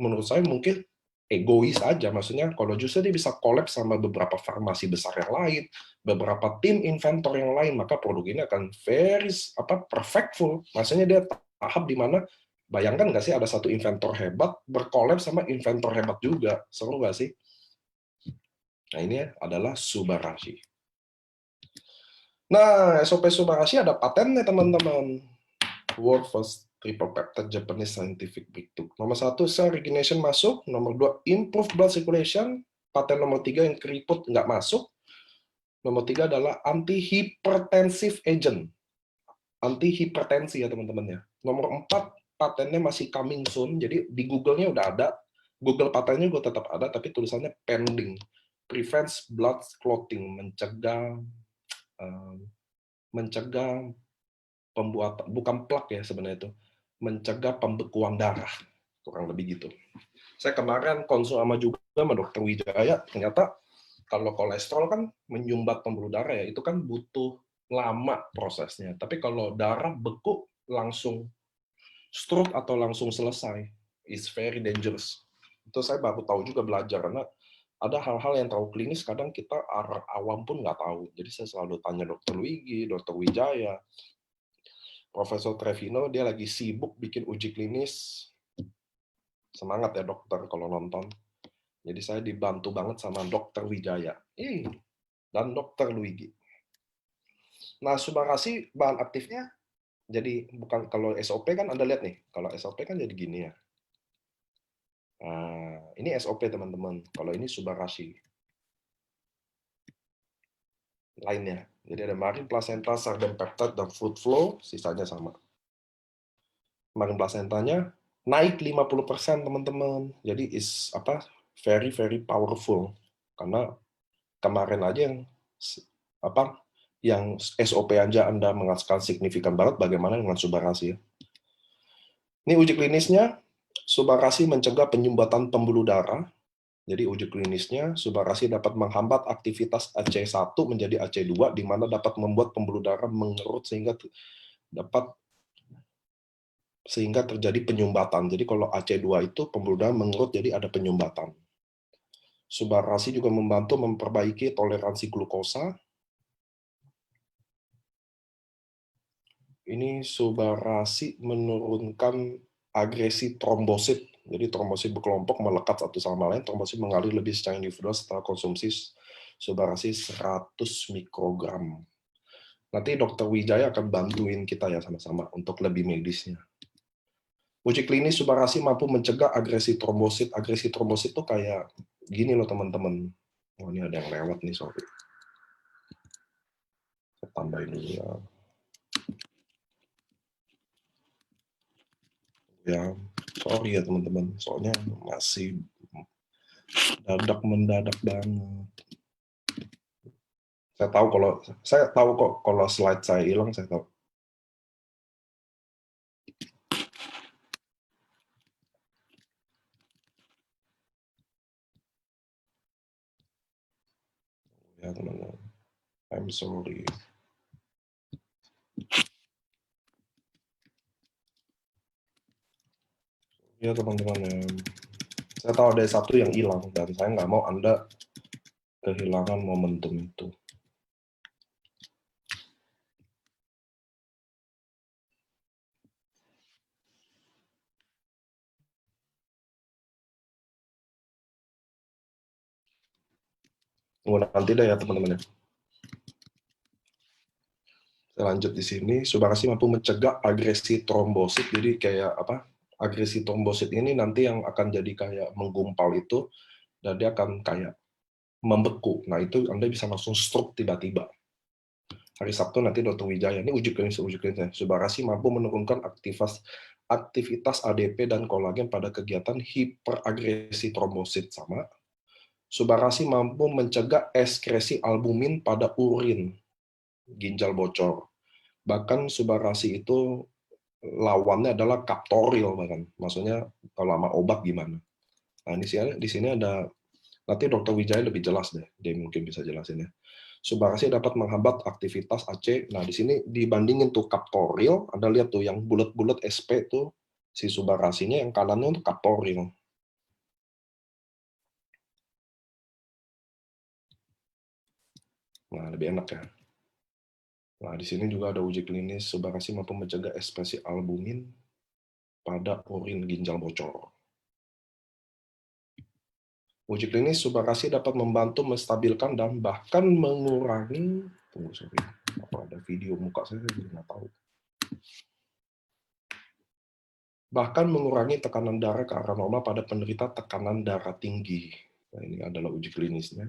menurut saya mungkin egois aja. Maksudnya kalau justru dia bisa collab sama beberapa farmasi besar yang lain, beberapa tim inventor yang lain, maka produk ini akan very perfectful. Maksudnya dia tahap di mana, bayangkan nggak sih ada satu inventor hebat berkolab sama inventor hebat juga. Seru nggak sih? Nah ini adalah Subarashi. Nah, SOP Subarashi ada patennya teman-teman. World First Triple Peptide Japanese Scientific Breakthrough. Nomor 1, cell regeneration masuk. Nomor 2, improve blood circulation. Paten nomor 3 yang keriput nggak masuk. Nomor 3 adalah anti-hypertensive agent. Anti-hipertensi ya teman-teman ya. Nomor 4, patennya masih coming soon. Jadi di Google-nya udah ada. Google patennya gue tetap ada, tapi tulisannya pending. Prevents blood clotting, mencegah pembuatan, bukan plak ya sebenarnya itu, mencegah pembekuan darah, kurang lebih gitu. Saya kemarin konsul juga sama Dokter Wijaya, ternyata kalau kolesterol kan menyumbat pembuluh darah ya, itu kan butuh lama prosesnya. Tapi kalau darah beku langsung stroke atau langsung selesai, is very dangerous. Itu saya baru tahu juga belajar, karena ada hal-hal yang terlalu klinis, kadang kita awam pun nggak tahu. Jadi saya selalu tanya Dokter Wigi, Dokter Wijaya, Profesor Trevino, dia lagi sibuk bikin uji klinis. Semangat ya dokter kalau nonton. Jadi saya dibantu banget sama Dokter Wijaya dan Dokter Luigi. Nah, Subarashi bahan aktifnya jadi bukan, kalau SOP kan Anda lihat nih, kalau SOP kan jadi gini ya. Nah, ini SOP teman-teman. Kalau ini Subarashi lainnya. Jadi ada marine placenta, sarden peptide, dan fruit flow, sisanya sama. Marine placentanya naik 50% teman-teman. Jadi very very powerful. Karena kemarin aja yang SOP aja Anda menghasilkan signifikan banget, bagaimana dengan Subarashi ya. Ini uji klinisnya, Subarashi mencegah penyumbatan pembuluh darah. Jadi uji klinisnya, Subarashi dapat menghambat aktivitas AC1 menjadi AC2, di mana dapat membuat pembuluh darah mengerut sehingga terjadi penyumbatan. Jadi kalau AC2 itu pembuluh darah mengerut, jadi ada penyumbatan. Subarashi juga membantu memperbaiki toleransi glukosa. Ini Subarashi menurunkan agresi trombosit. Jadi trombosit berkelompok melekat satu sama lain, trombosit mengalir lebih secara individual setelah konsumsi Subarashi 100 mikrogram. Nanti Dokter Wijaya akan bantuin kita ya sama-sama untuk lebih medisnya. Uji klinis Subarashi mampu mencegah agresi trombosit. Agresi trombosit itu kayak gini loh teman-teman. Oh ini ada yang lewat nih, sorry. Saya tambahin dulu ya. Ya, sorry ya teman-teman. Soalnya masih mendadak banget. Saya tahu kok kalau slide saya hilang, saya tahu. Ya teman-teman, I'm sorry. Ya teman-teman, saya tahu ada satu yang hilang dan saya nggak mau Anda kehilangan momentum itu. Nanti deh ya teman-teman. Saya lanjut di sini. Subarashi mampu mencegah agresi trombosit. Jadi kayak agresi trombosit ini nanti yang akan jadi kayak menggumpal itu, dan dia akan kayak membeku. Nah itu Anda bisa langsung stroke tiba-tiba. Hari Sabtu nanti Dr. Wijaya, ini uji klinisnya. Subarashi mampu menurunkan aktivitas ADP dan kolagen pada kegiatan hiperagresi trombosit sama. Subarashi mampu mencegah ekskresi albumin pada urin, ginjal bocor. Bahkan Subarashi itu lawannya adalah Captoril bahkan. Maksudnya kalau sama obat gimana. Nah, di sini ada, nanti Dr. Wijaya lebih jelas deh, dia mungkin bisa jelasin ya. Subarasi dapat menghambat aktivitas AC. Nah, di sini dibandingin tuh kaptoril, Anda lihat tuh yang bulat-bulat SP tuh, si subarasinya, yang kanannya untuk kaptoril. Nah, lebih enak ya. Nah, di sini juga ada uji klinis subarasi mampu mencegah ekspresi albumin pada urin ginjal bocor. Uji klinis subarasi dapat membantu menstabilkan dan bahkan mengurangi, tunggu sorry, apa ada video muka saya jadi nggak tahu. Bahkan mengurangi tekanan darah ke arah normal pada penderita tekanan darah tinggi. Nah, ini adalah uji klinisnya.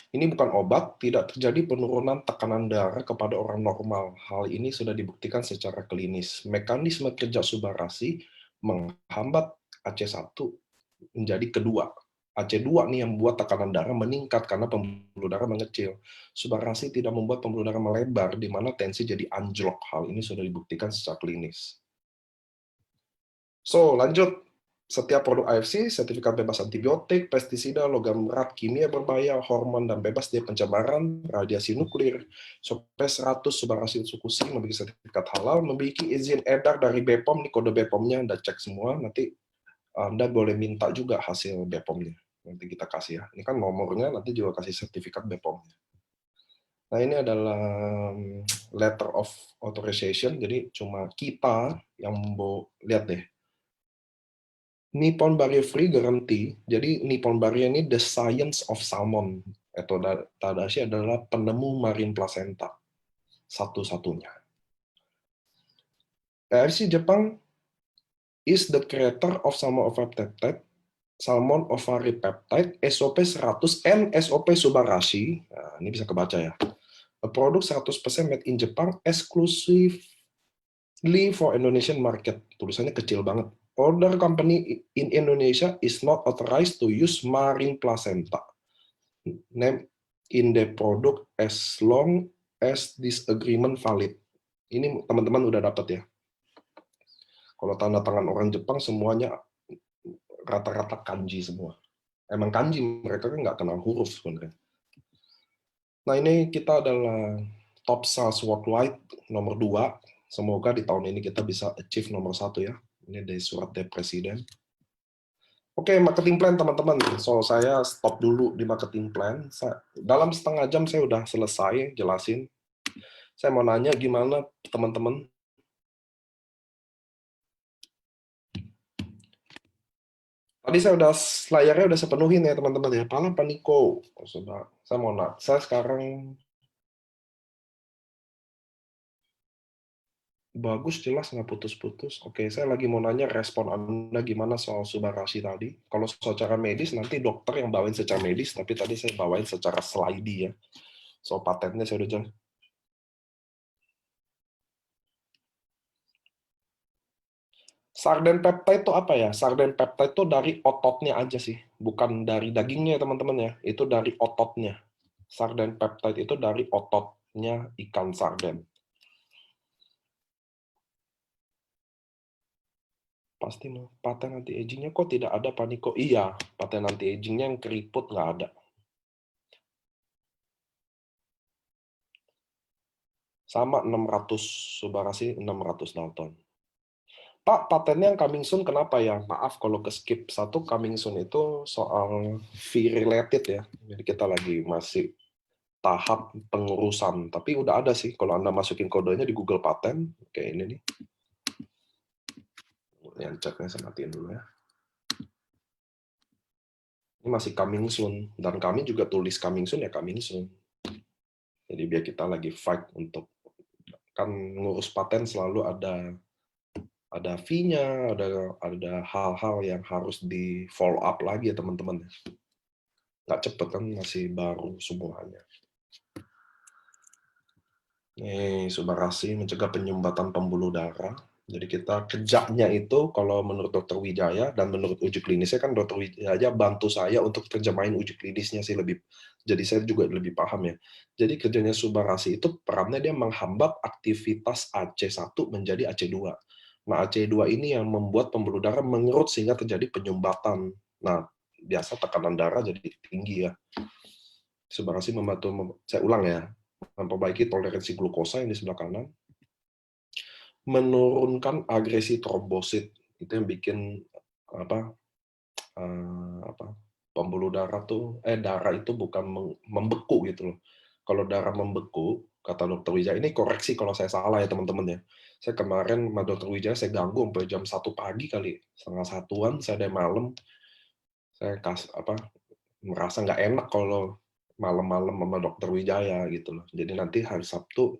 Ini bukan obat, tidak terjadi penurunan tekanan darah kepada orang normal. Hal ini sudah dibuktikan secara klinis. Mekanisme kerja subarasi menghambat AC1 menjadi kedua. AC2 nih yang membuat tekanan darah meningkat karena pembuluh darah mengecil. Subarasi tidak membuat pembuluh darah melebar, di mana tensi jadi anjlok. Hal ini sudah dibuktikan secara klinis. So, lanjut. Setiap produk AFC, sertifikat bebas antibiotik, pestisida, logam berat, kimia berbahaya, hormon, dan bebas dari pencemaran, radiasi nuklir, SOP 100 Subarasi Tsukushi memiliki sertifikat halal, memiliki izin edar dari BPOM, ini kode BPOM-nya Anda cek semua, nanti Anda boleh minta juga hasil BPOM-nya. Nanti kita kasih ya. Ini kan nomornya, nanti juga kasih sertifikat BPOM-nya. Nah, ini adalah letter of authorization, jadi cuma kita yang mau lihat deh. Nippon Barrier Free Guarantee, jadi Nippon Barrier ini the science of salmon. Atau Tadashi adalah penemu marine placenta. Satu-satunya. AFC Jepang is the creator of salmon ovary peptide, SOP 100, and SOP Subarashi. Nah, ini bisa kebaca ya. A product 100% made in Japan, exclusively for Indonesian market. Tulisannya kecil banget. Other company in Indonesia is not authorized to use marine placenta. Name in the product as long as this agreement valid. Ini teman-teman udah dapat ya. Kalau tanda tangan orang Jepang semuanya rata-rata kanji semua. Emang kanji, mereka kan nggak kenal huruf sebenarnya. Nah, ini kita adalah top sales worldwide nomor 2. Semoga di tahun ini kita bisa achieve nomor 1 ya. Ini dari surat dari Presiden. Oke, marketing plan teman-teman. So, saya stop dulu di marketing plan. Dalam setengah jam saya udah selesai jelasin. Saya mau nanya gimana teman-teman? Tadi saya udah layarnya udah sepenuhin ya teman-teman ya. Paling paniko. Saya mau nanya. Saya sekarang bagus, jelas, nggak putus-putus. Oke, saya lagi mau nanya respon Anda gimana soal Subarashi tadi. Kalau secara medis, nanti dokter yang bawain secara medis, tapi tadi saya bawain secara slide ya. Soal patennya saya udah jelas. Sarden peptide itu apa ya? Sarden peptide itu dari ototnya aja sih. Bukan dari dagingnya teman-teman ya. Itu dari ototnya. Sarden peptide itu dari ototnya ikan sarden. Pasti paten anti agingnya kok tidak ada paniko? Iya, paten anti agingnya yang keriput nggak ada. Sama 600 Subarasi 600 Dalton. Pak, patennya yang coming soon kenapa ya? Maaf kalau ke skip satu, coming soon itu soal fee related ya. Jadi kita lagi masih tahap pengurusan. Tapi udah ada sih kalau Anda masukin kodenya di Google Patent. Kayak ini nih. Yang ceknya saya matiin dulu ya. Ini masih coming soon. Dan kami juga tulis coming soon ya coming soon. Jadi biar kita lagi fight untuk, kan ngurus paten selalu ada fee-nya, ada hal-hal yang harus di follow up lagi ya teman-teman. Nggak cepet kan, masih baru semuanya. Nih, Subarasi mencegah penyumbatan pembuluh darah. Jadi kita kerjanya itu, kalau menurut Dokter Wijaya dan menurut uji klinisnya kan Dokter Wijaya bantu saya untuk terjemahin uji klinisnya sih lebih. Jadi saya juga lebih paham ya. Jadi kerjanya Subarasi itu perannya dia menghambat aktivitas AC1 menjadi AC2. Nah, AC2 ini yang membuat pembuluh darah mengerut sehingga terjadi penyumbatan. Nah, biasa tekanan darah jadi tinggi ya. Subarasi membantu, saya ulang ya, memperbaiki toleransi glukosa yang di sebelah kanan, menurunkan agresi trombosit, itu yang bikin apa, pembuluh darah darah itu bukan membeku gitu loh. Kalau darah membeku, kata Dokter Wijaya, ini koreksi kalau saya salah ya teman-teman ya. Saya kemarin sama Dokter Wijaya saya ganggu sampai jam 1 pagi kali, setengah satuan, saya dari malam, saya merasa nggak enak kalau malam-malam sama Dokter Wijaya gitu loh. Jadi nanti hari Sabtu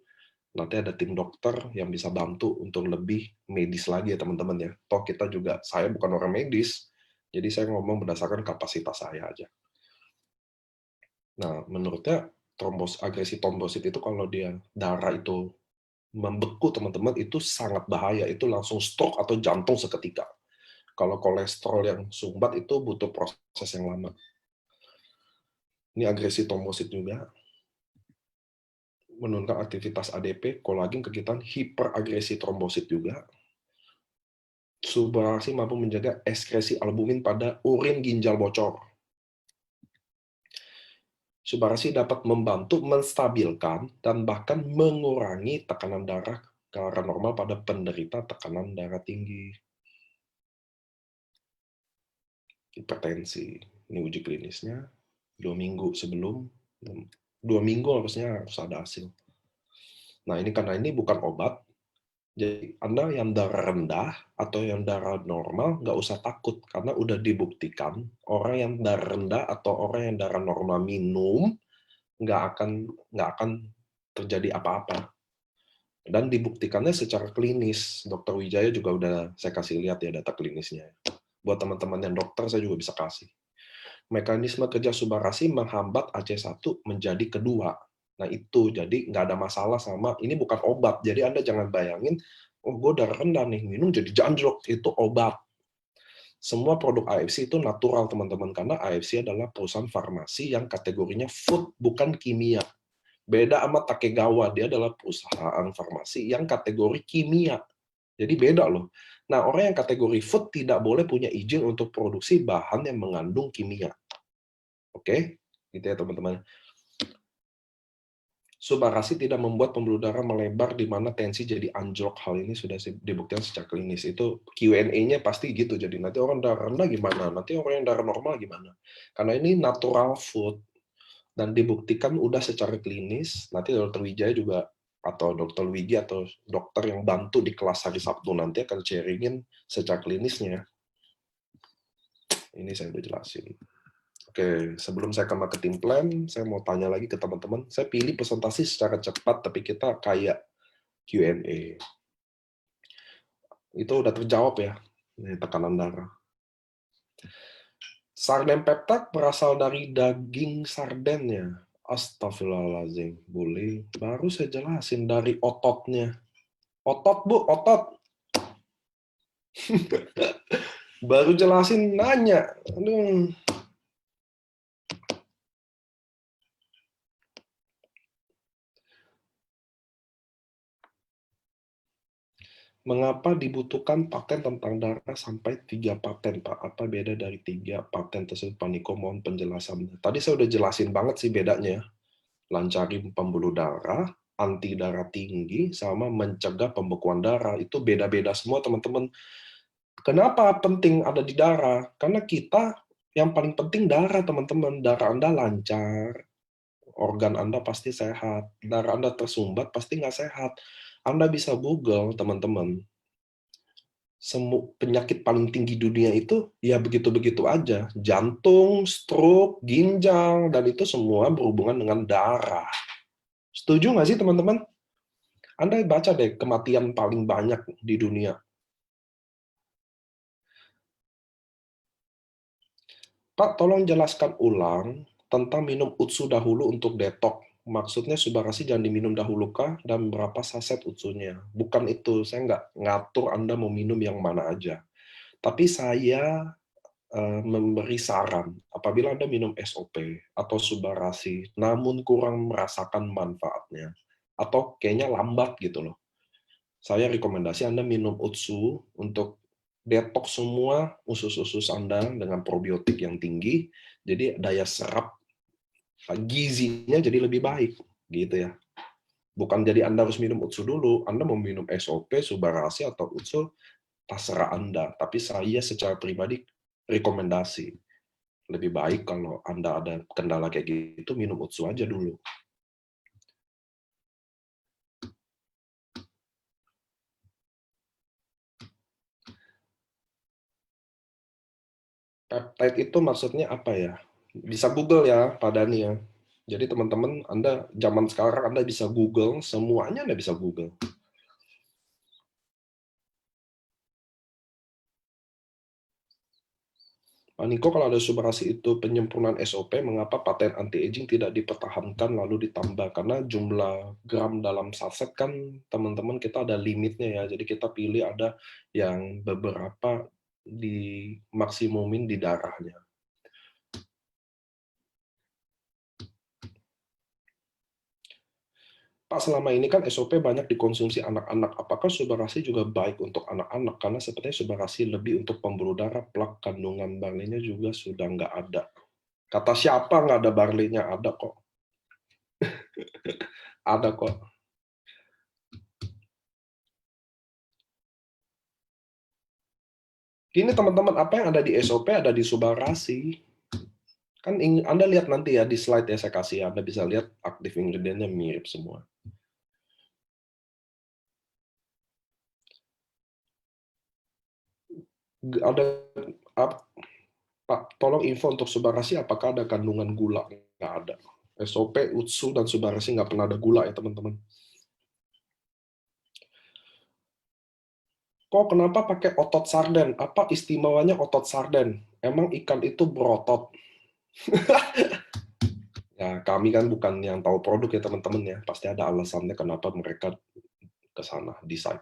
nanti ada tim dokter yang bisa bantu untuk lebih medis lagi ya teman-teman ya. Toh kita juga, saya bukan orang medis, jadi saya ngomong berdasarkan kapasitas saya aja. Nah, menurutnya agresi trombosit itu kalau dia darah itu membeku teman-teman itu sangat bahaya, itu langsung stroke atau jantung seketika. Kalau kolesterol yang sumbat itu butuh proses yang lama. Ini agresi trombosit juga menurunkan aktivitas ADP, kolagen, kegiatan hiperagresi trombosit juga. Subarasi mampu menjaga ekskresi albumin pada urin ginjal bocor. Subarasi dapat membantu menstabilkan dan bahkan mengurangi tekanan darah ke arah normal pada penderita tekanan darah tinggi. Hipertensi. Ini uji klinisnya 2 minggu sebelum, 2 minggu harusnya harus ada hasil. Nah, ini karena ini bukan obat, jadi Anda yang darah rendah atau yang darah normal nggak usah takut karena udah dibuktikan orang yang darah rendah atau orang yang darah normal minum nggak akan terjadi apa-apa. Dan dibuktikannya secara klinis. Dokter Wijaya juga udah saya kasih lihat ya data klinisnya. Buat teman-teman yang dokter saya juga bisa kasih. Mekanisme kerja Subarasi menghambat AC1 menjadi kedua. Nah itu, jadi nggak ada masalah sama, ini bukan obat. Jadi Anda jangan bayangin, oh gue darah rendah nih, minum jadi anjlok, itu obat. Semua produk AFC itu natural teman-teman, karena AFC adalah perusahaan farmasi yang kategorinya food, bukan kimia. Beda sama Takegawa, dia adalah perusahaan farmasi yang kategori kimia. Jadi beda loh. Nah, orang yang kategori food tidak boleh punya izin untuk produksi bahan yang mengandung kimia. Oke? Gitu ya teman-teman. Subarasi tidak membuat pembuluh darah melebar di mana tensi jadi anjlok. Hal ini sudah dibuktikan secara klinis. Itu Q&A-nya pasti gitu. Jadi nanti orang darah rendah gimana? Nanti orang yang darah normal gimana? Karena ini natural food dan dibuktikan udah secara klinis. Nanti Dokter Wijaya juga atau Dokter Wigi atau dokter yang bantu di kelas hari Sabtu nanti akan sharingin secara klinisnya. Ini saya udah jelasin. Oke, sebelum saya ke marketing plan, saya mau tanya lagi ke teman-teman. Saya pilih presentasi secara cepat, tapi kita kayak Q&A. Itu udah terjawab ya, ini tekanan darah. Sarden peptide berasal dari daging sarden ya. Astagfirullahaladzim, boleh. Baru saya jelasin dari ototnya. Otot, Bu, otot. Baru jelasin, nanya. Aduh. Mengapa dibutuhkan paten tentang darah sampai 3 paten, Pak? Apa beda dari 3 paten tersebut, Pak Niko? Mohon penjelasan. Tadi saya udah jelasin banget sih bedanya. Lancarin pembuluh darah, anti darah tinggi, sama mencegah pembekuan darah. Itu beda-beda semua, teman-teman. Kenapa penting ada di darah? Karena kita, yang paling penting darah, teman-teman. Darah Anda lancar, organ Anda pasti sehat. Darah Anda tersumbat, pasti nggak sehat. Anda bisa Google, teman-teman. Penyakit paling tinggi dunia itu ya begitu-begitu aja. Jantung, stroke, ginjal, dan itu semua berhubungan dengan darah. Setuju nggak sih teman-teman? Anda baca deh kematian paling banyak di dunia. Pak, tolong jelaskan ulang tentang minum utsu dahulu untuk detok. Maksudnya Subarasi jangan diminum dahulu kah? Dan berapa saset utsunya? Bukan itu, saya nggak ngatur Anda mau minum yang mana aja. Tapi saya memberi saran apabila Anda minum SOP atau Subarasi, namun kurang merasakan manfaatnya, atau kayaknya lambat gitu loh. Saya rekomendasi Anda minum Utsu untuk detox semua usus-usus Anda dengan probiotik yang tinggi, jadi daya serap gizinya jadi lebih baik, gitu ya. Bukan jadi Anda harus minum Utsu dulu, Anda mau minum SOP, Subarasi, atau Utsu, terserah Anda. Tapi saya secara pribadi rekomendasi, lebih baik kalau Anda ada kendala kayak gitu, minum Utsu aja dulu. Peptide itu maksudnya apa ya? Bisa Google ya, Pak Dani ya. Jadi teman-teman, Anda zaman sekarang Anda bisa Google, semuanya Anda bisa Google. Pak Niko, kalau ada Subarasi itu penyempurnaan SOP, mengapa paten anti-aging tidak dipertahankan lalu ditambah? Karena jumlah gram dalam saset kan, teman-teman, kita ada limitnya ya. Jadi kita pilih ada yang beberapa di maksimumin di darahnya. Pak, selama ini kan SOP banyak dikonsumsi anak-anak. Apakah Subarasi juga baik untuk anak-anak? Karena sepertinya Subarasi lebih untuk pembuluh darah, plak, kandungan barleynya juga sudah nggak ada. Kata siapa nggak ada barleynya? Ada kok. Ada kok. Gini teman-teman, apa yang ada di SOP ada di Subarasi. Kan Anda lihat nanti ya di slide ya saya kasih, Anda bisa lihat aktif ingredientnya mirip semua. Ada Pak, tolong info untuk Subarasi apakah ada kandungan gula? Nggak ada. SOP, Utsu, dan Subarasi nggak pernah ada gula ya teman-teman. Kok kenapa pakai otot sarden? Apa istimewanya otot sarden? Emang ikan itu berotot? Ya, kami kan bukan yang tahu produk ya teman-teman ya. Pasti ada alasannya kenapa mereka ke sana, decide.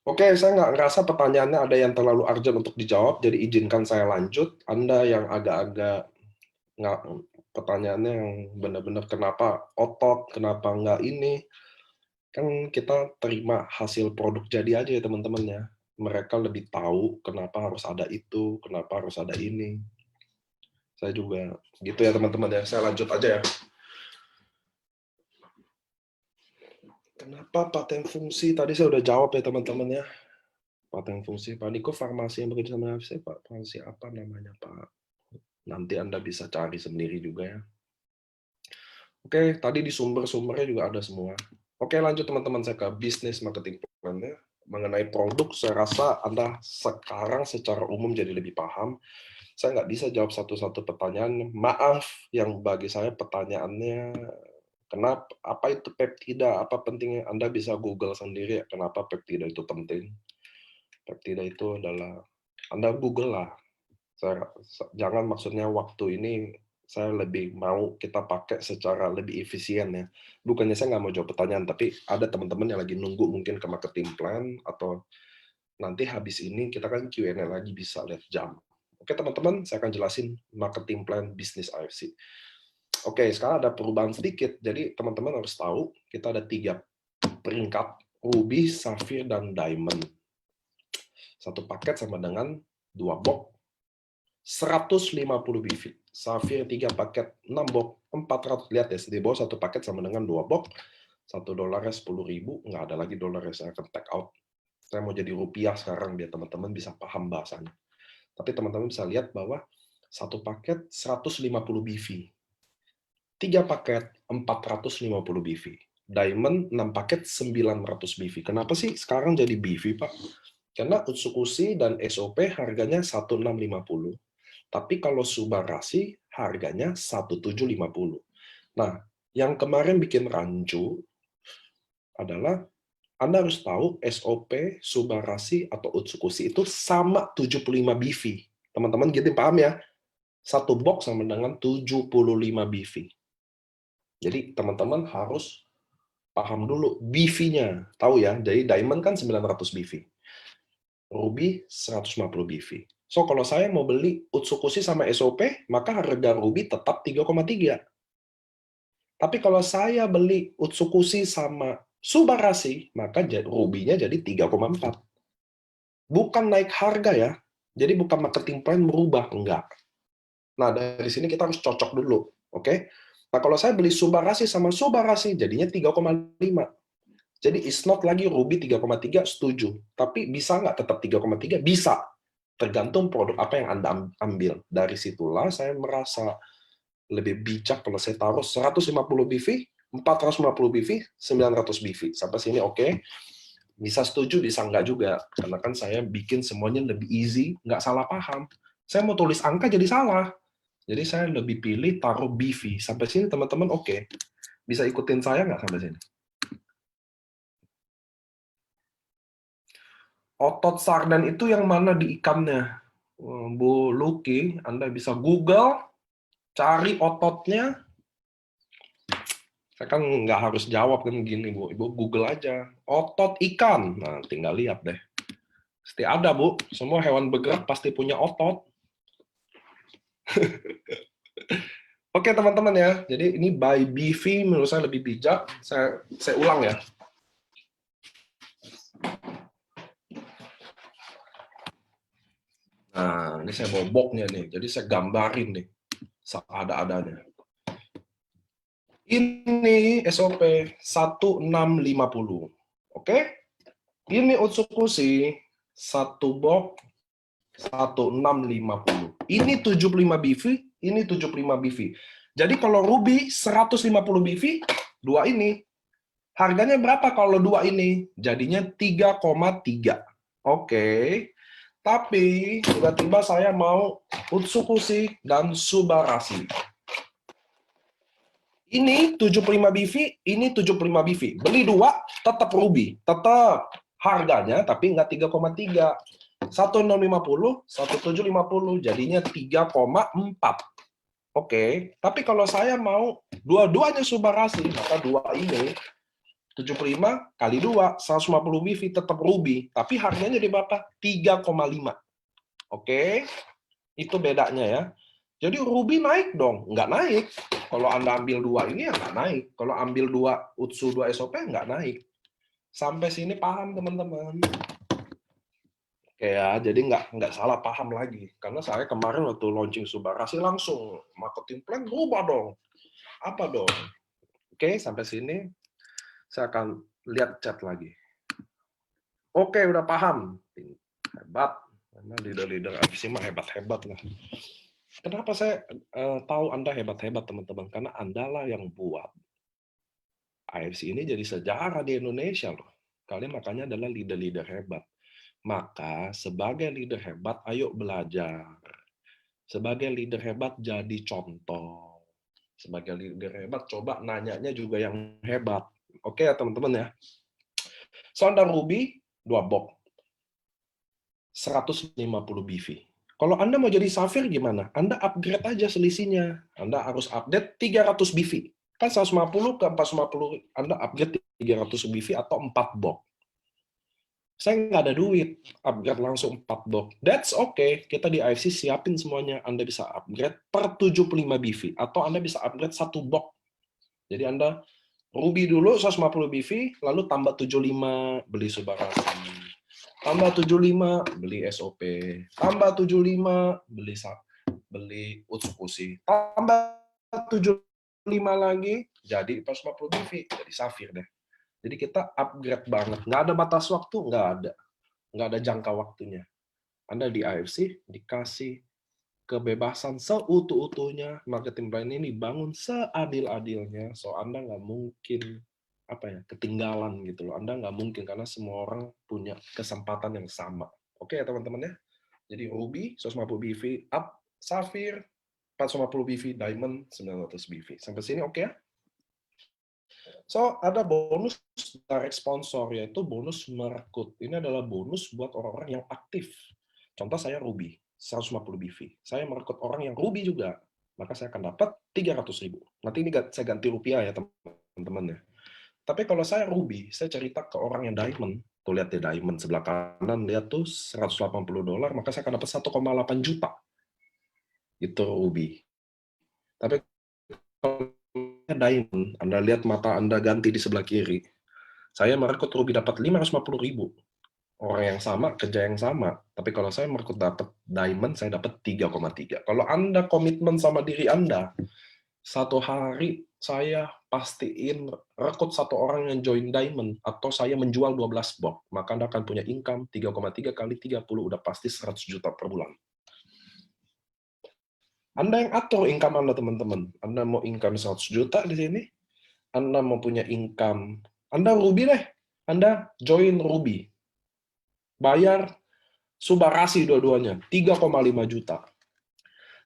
Oke, saya nggak ngerasa pertanyaannya ada yang terlalu urgent untuk dijawab, jadi izinkan saya lanjut. Anda yang agak-agak nggak, pertanyaannya yang benar-benar kenapa otot, kenapa nggak ini, kan kita terima hasil produk jadi aja ya teman-teman ya. Mereka lebih tahu kenapa harus ada itu, kenapa harus ada ini. Saya juga gitu ya teman-teman ya. Saya lanjut aja ya. Kenapa paten fungsi? Tadi saya udah jawab ya teman-teman ya. Paten fungsi. Pak Niko, farmasi yang bekerja sama FC, Pak. Farmasi apa namanya, Pak? Nanti Anda bisa cari sendiri juga ya. Oke, tadi di sumber-sumbernya juga ada semua. Oke, lanjut teman-teman, saya ke bisnis marketing plan-nya. Mengenai produk, saya rasa Anda sekarang secara umum jadi lebih paham. Saya nggak bisa jawab satu-satu pertanyaan. Maaf, yang bagi saya pertanyaannya, kenapa, apa itu peptida, apa pentingnya, Anda bisa Google sendiri ya, kenapa peptida itu penting. Peptida itu adalah, Anda Google lah. Jangan maksudnya waktu ini saya lebih mau kita pakai secara lebih efisien ya. Bukannya saya nggak mau jawab pertanyaan, tapi ada teman-teman yang lagi nunggu mungkin ke marketing plan, atau nanti habis ini kita kan Q&A lagi bisa lihat jam. Oke teman-teman, saya akan jelasin marketing plan bisnis AFC. Oke, sekarang ada perubahan sedikit. Jadi teman-teman harus tahu kita ada 3 peringkat, Ruby, Sapphire, dan Diamond. Satu paket sama dengan 2 box 150 BV. Sapphire 3 paket 6 box 400. Lihat ya, di bawah satu paket sama dengan 2 box. $1 10.000, nggak ada lagi dolar yang saya akan take out. Saya mau jadi rupiah sekarang biar teman-teman bisa paham bahasanya. Tapi teman-teman bisa lihat bahwa satu paket 150 BV. 3 paket 450 BV. Diamond 6 paket 900 BV. Kenapa sih sekarang jadi BV, Pak? Karena Utsukushi dan SOP harganya 1.650. Tapi kalau Subarasi harganya 1.750. Nah, yang kemarin bikin rancu adalah Anda harus tahu SOP, Subarasi, atau Utsukushi itu sama 75 BV. Teman-teman gitu paham ya? Satu box sama dengan 75 BV. Jadi teman-teman harus paham dulu BV-nya. Tahu ya, jadi Diamond kan 900 BV. Ruby 150 BV. So, kalau saya mau beli Utsukushi sama SOP, maka harga Ruby tetap 3,3. Tapi kalau saya beli Utsukushi sama Subarasi, maka Ruby-nya jadi 3,4. Bukan naik harga ya. Jadi bukan marketing plan berubah, enggak. Nah, dari sini kita harus cocok dulu, oke? Nah, kalau saya beli Subarashi sama Subarashi, jadinya 3,5. Jadi it's not lagi Ruby 3,3, setuju. Tapi bisa nggak tetap 3,3? Bisa. Tergantung produk apa yang Anda ambil. Dari situlah saya merasa lebih bijak kalau saya taruh 150 BV, 450 BV, 900 BV. Sampai sini oke. Bisa setuju, bisa nggak juga. Karena kan saya bikin semuanya lebih easy, nggak salah paham. Saya mau tulis angka jadi salah. Jadi saya lebih pilih taruh BV. Sampai sini teman-teman oke. Bisa ikutin saya nggak sampai sini? Otot sardan itu yang mana di ikannya? Bu Luki, Anda bisa Google, cari ototnya. Saya kan nggak harus jawab kan gini, Bu. Ibu Google aja. Otot ikan. Nah, tinggal lihat deh. Pasti ada, Bu. Semua hewan bergerak pasti punya otot. Oke, teman-teman ya. Jadi ini by BV menurut saya lebih bijak. Saya ulang ya. Nah, ini saya boboknya nih. Jadi saya gambarin nih. Ada-adanya. Ini SOP 1650. Oke? Ini Utsukushi 1 box 1650. Ini 75 BV, ini 75 BV. Jadi kalau Ruby 150 BV, dua ini. Harganya berapa kalau dua ini? Jadinya 3,3. Oke. Tapi tiba-tiba saya mau Utsukushi dan Subarashi. Ini 75 BV, ini 75 BV. Beli dua, tetap Ruby. Tetap harganya, tapi nggak 3,3. 1650, 1750, jadinya 3,4. Oke, tapi kalau saya mau dua-duanya Subarashi, maka dua ini 75 kali 2, 150 BV tetap Ruby, tapi harganya di berapa? 3,5. Oke, itu bedanya ya. Jadi Ruby naik dong? Nggak naik. Kalau Anda ambil dua ini ya nggak naik. Kalau ambil dua Utsu, dua SOP nggak naik. Sampai sini paham teman-teman? Oke ya, jadi nggak salah paham lagi. Karena saya kemarin waktu launching Subarashi langsung marketing plan berubah dong. Apa dong? Oke, sampai sini saya akan lihat chat lagi. Oke, udah paham. Hebat. Karena leader-leader AFC mah hebat-hebat lah. Kenapa saya tahu Anda hebat-hebat, teman-teman? Karena Anda lah yang buat AFC ini jadi sejarah di Indonesia loh. Kalian makanya adalah leader-leader hebat. Maka sebagai leader hebat, ayo belajar. Sebagai leader hebat, jadi contoh. Sebagai leader hebat, coba nanyanya juga yang hebat. Oke ya teman-teman ya. Sound Ruby, 2 box. 150 BV. Kalau Anda mau jadi Safir gimana? Anda upgrade aja selisihnya. Anda harus update 300 BV. Kan 150 ke 450, Anda upgrade 300 BV atau 4 box. Saya nggak ada duit, upgrade langsung 4 box. That's okay, kita di AFC siapin semuanya. Anda bisa upgrade per 75 BV, atau Anda bisa upgrade 1 box. Jadi Anda Ruby dulu 150 BV, lalu tambah 75, beli Subarashi. Tambah 75, beli SOP. Tambah 75, beli Utsukushi. Tambah 75 lagi, jadi 450 BV, jadi Safir deh. Jadi kita upgrade banget. Nggak ada batas waktu, nggak ada. Nggak ada jangka waktunya. Anda di AFC dikasih kebebasan seutuh-utuhnya. Marketing plan ini bangun seadil-adilnya. So Anda nggak mungkin ketinggalan gitu loh. Anda nggak mungkin karena semua orang punya kesempatan yang sama. Oke ya teman-teman ya. Jadi Ruby 150 BV up, Safir 450 BV, Diamond 900 BV. Sampai sini oke ya? So, ada bonus direct sponsor, yaitu bonus merekrut. Ini adalah bonus buat orang-orang yang aktif. Contoh saya Ruby, 150 BV. Saya merekrut orang yang Ruby juga, maka saya akan dapat 300.000. Nanti ini saya ganti rupiah ya teman-teman ya. Tapi kalau saya Ruby, saya cerita ke orang yang Diamond, tuh lihat di Diamond sebelah kanan, lihat tuh $180, maka saya akan dapat 1,8 juta. Itu Ruby. Tapi kalau Diamond, Anda lihat mata Anda ganti di sebelah kiri. Saya merekrut Ruby dapat 550.000. Orang yang sama, kerja yang sama. Tapi kalau saya merekrut dapat diamond, saya dapat 3,3. Kalau Anda komitmen sama diri Anda, satu hari saya pastiin rekrut satu orang yang join diamond, atau saya menjual 12 box, maka Anda akan punya income 3,3 kali 30, udah pasti 100 juta per bulan. Anda yang atur income Anda, teman-teman. Anda mau income 100 juta di sini, Anda mau punya income, Anda Ruby deh. Anda join Ruby. Bayar Subarasi dua-duanya, 3,5 juta.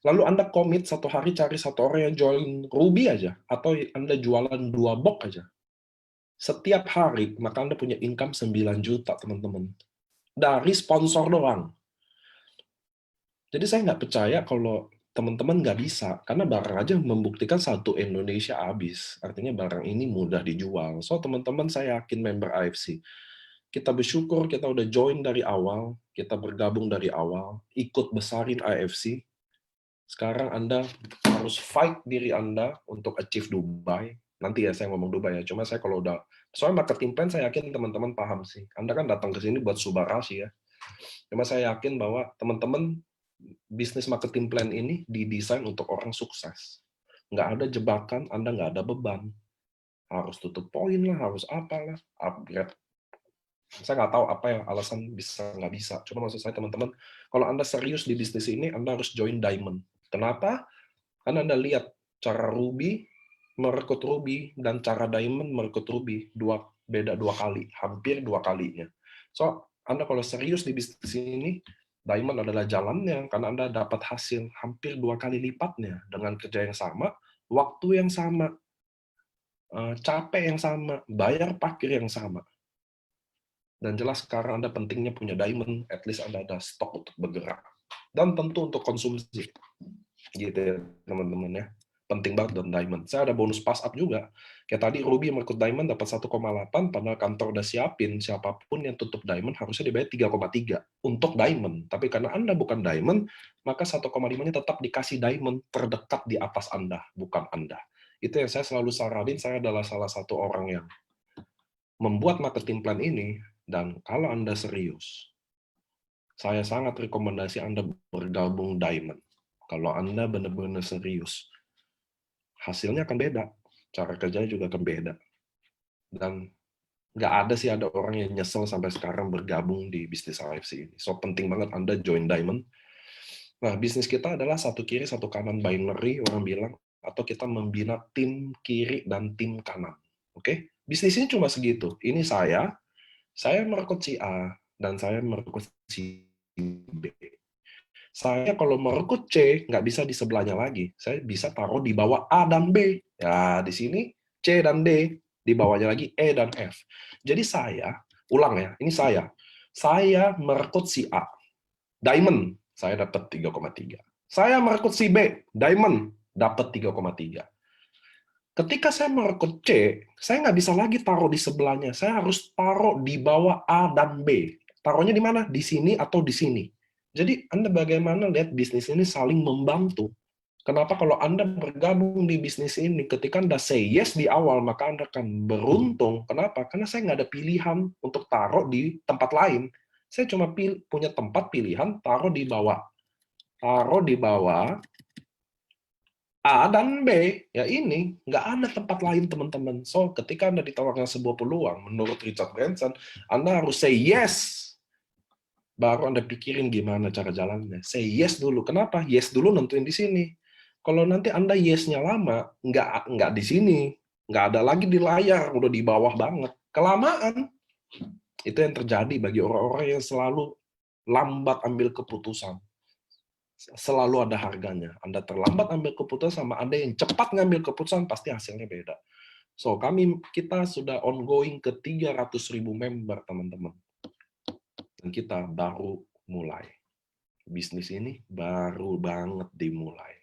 Lalu Anda komit satu hari cari satu orang yang join Ruby aja, atau Anda jualan 2 box aja. Setiap hari, maka Anda punya income 9 juta, teman-teman. Dari sponsor doang. Jadi saya nggak percaya kalau teman-teman nggak bisa, karena barang aja membuktikan satu Indonesia habis. Artinya barang ini mudah dijual. So, teman-teman, saya yakin member AFC. Kita bersyukur kita udah join dari awal, kita bergabung dari awal, ikut besarin AFC. Sekarang Anda harus fight diri Anda untuk achieve Dubai. Nanti ya saya ngomong Dubai ya. Cuma saya kalau udah, soalnya marketing plan saya yakin teman-teman paham sih. Anda kan datang ke sini buat Subarasi ya. Cuma saya yakin bahwa teman-teman bisnis marketing plan ini didesain untuk orang sukses. Nggak ada jebakan, Anda nggak ada beban. Harus tutup poin lah, harus apalah, upgrade. Saya nggak tahu apa yang alasan bisa nggak bisa. Cuma maksud saya teman-teman, kalau Anda serius di bisnis ini, Anda harus join Diamond. Kenapa? Karena Anda lihat cara Ruby merekrut Ruby dan cara Diamond merekrut Ruby beda 2 kali, hampir 2 kalinya. So, Anda kalau serius di bisnis ini, Diamond adalah jalannya karena Anda dapat hasil hampir 2 kali lipatnya dengan kerja yang sama, waktu yang sama, capek yang sama, bayar parkir yang sama. Dan jelas sekarang Anda pentingnya punya Diamond, at least Anda ada stok untuk bergerak. Dan tentu untuk konsumsi. Gitu ya, teman-teman ya. Penting banget dan Diamond. Saya ada bonus pass up juga. Kayak tadi Ruby merekrut Diamond dapat 1,8, padahal kantor udah siapin siapapun yang tutup Diamond harusnya dibayar 3,3 untuk Diamond. Tapi karena Anda bukan Diamond, maka 1,5-nya tetap dikasih Diamond terdekat di atas Anda, bukan Anda. Itu yang saya selalu saranin, saya adalah salah satu orang yang membuat marketing plan ini, dan kalau Anda serius, saya sangat rekomendasi Anda bergabung Diamond. Kalau Anda benar-benar serius, hasilnya akan beda. Cara kerjanya juga akan beda. Dan nggak ada sih ada orang yang nyesel sampai sekarang bergabung di bisnis AFC ini. So, penting banget Anda join Diamond. Nah, bisnis kita adalah satu kiri, satu kanan binary, orang bilang, atau kita membina tim kiri dan tim kanan. Oke? Bisnis ini cuma segitu. Ini saya merekrut si A, dan saya merekrut si B. Saya kalau merekrut C, nggak bisa di sebelahnya lagi. Saya bisa taruh di bawah A dan B. Ya, di sini C dan D. Di bawahnya lagi E dan F. Jadi saya, ulang ya, ini saya merekrut si A. Diamond, saya dapat 3,3. Saya merekrut si B. Diamond, dapat 3,3. Ketika saya merekrut C, saya nggak bisa lagi taruh di sebelahnya. Saya harus taruh di bawah A dan B. Taruhnya di mana? Di sini atau di sini. Jadi Anda bagaimana lihat bisnis ini saling membantu. Kenapa kalau Anda bergabung di bisnis ini, ketika Anda say yes di awal, maka Anda akan beruntung. Kenapa? Karena saya nggak ada pilihan untuk taruh di tempat lain. Saya cuma punya tempat pilihan, taruh di bawah. Taruh di bawah A dan B, ya ini, nggak ada tempat lain, teman-teman. So, ketika Anda ditawarkan sebuah peluang, menurut Richard Branson, Anda harus say yes. Baru Anda pikirin gimana cara jalannya. Say yes dulu. Kenapa? Yes dulu nentuin di sini. Kalau nanti Anda yes-nya lama, nggak di sini. Nggak ada lagi di layar, udah di bawah banget. Kelamaan. Itu yang terjadi bagi orang-orang yang selalu lambat ambil keputusan. Selalu ada harganya. Anda terlambat ambil keputusan sama Anda yang cepat ngambil keputusan, pasti hasilnya beda. So, kita sudah ongoing ke 300.000 member, teman-teman. Dan kita baru mulai. Bisnis ini baru banget dimulai.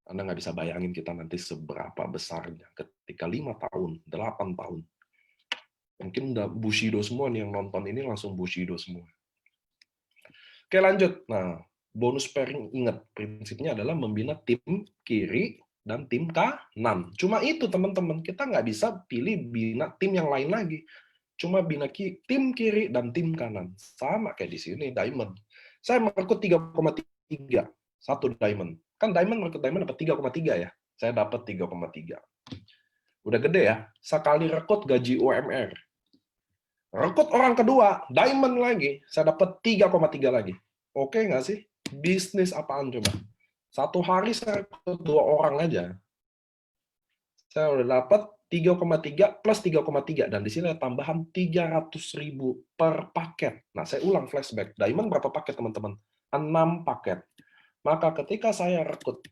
Anda nggak bisa bayangin kita nanti seberapa besarnya ketika 5 tahun, 8 tahun. Mungkin udah Bushido semua nih yang nonton ini langsung Bushido semua. Oke, lanjut. Nah, bonus pairing, ingat, prinsipnya adalah membina tim kiri dan tim kanan. Cuma itu, teman-teman. Kita nggak bisa pilih bina tim yang lain lagi. cuma bina tim kiri dan tim kanan. Sama kayak di sini, diamond. Saya merekrut 3,3. Satu diamond. Kan diamond merekrut diamond dapat 3,3 ya. Saya dapat 3,3. Udah gede ya. Sekali rekrut gaji UMR. Rekrut orang kedua, diamond lagi. Saya dapat 3,3 lagi. Oke nggak sih? Bisnis apaan coba? Satu hari saya rekrut 2 orang aja. Saya udah dapat 3,3 plus 3,3. Dan di sini ada tambahan 300.000 per paket. Nah, saya ulang flashback. Diamond berapa paket, teman-teman? 6 paket. Maka ketika saya rekrut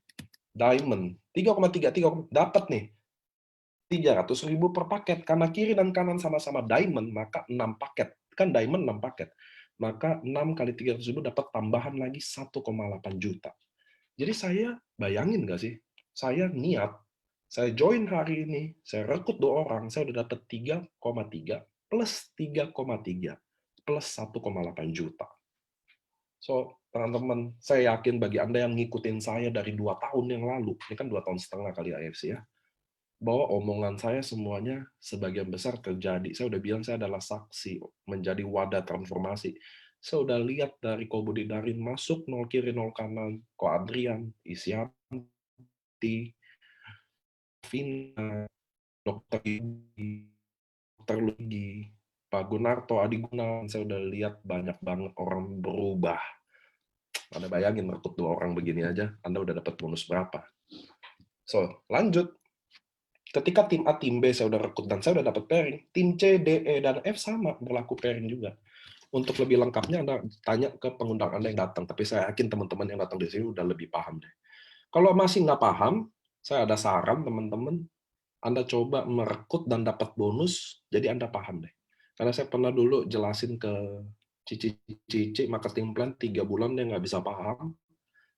Diamond, 3,3, dapat nih 300.000 per paket. Karena kiri dan kanan sama-sama Diamond, maka 6 paket. Kan Diamond 6 paket. Maka 6 kali 300.000 dapat tambahan lagi 1,8 juta. Jadi saya bayangin nggak sih? Saya niat, saya join hari ini, saya rekrut 2 orang, saya udah dapat 3,3 plus 3,3 plus 1,8 juta. So, teman-teman, saya yakin bagi Anda yang ngikutin saya dari 2 tahun yang lalu, ini kan 2 tahun setengah kali AFC ya, bahwa omongan saya semuanya sebagian besar terjadi. Saya udah bilang saya adalah saksi menjadi wadah transformasi. Saya udah lihat dari Ko Budi Darin masuk 0 kiri 0 kanan, Ko Adrian, Isyanti, Vina, Dr. Gigi, Dr. Lugi, Pak Gunarto, Adi Gunawan, saya udah lihat banyak banget orang berubah. Anda bayangin merekrut 2 orang begini aja, Anda udah dapat bonus berapa? So, lanjut. Ketika tim A, tim B saya udah rekrut dan saya udah dapat pairing, tim C, D, E, dan F sama berlaku pairing juga. Untuk lebih lengkapnya Anda tanya ke pengundang Anda yang datang, tapi saya yakin teman-teman yang datang di sini udah lebih paham deh. Kalau masih nggak paham, saya ada saran teman-teman, Anda coba merekrut dan dapat bonus, jadi Anda paham deh. Karena saya pernah dulu jelasin ke Cici marketing plan 3 bulan dia nggak bisa paham.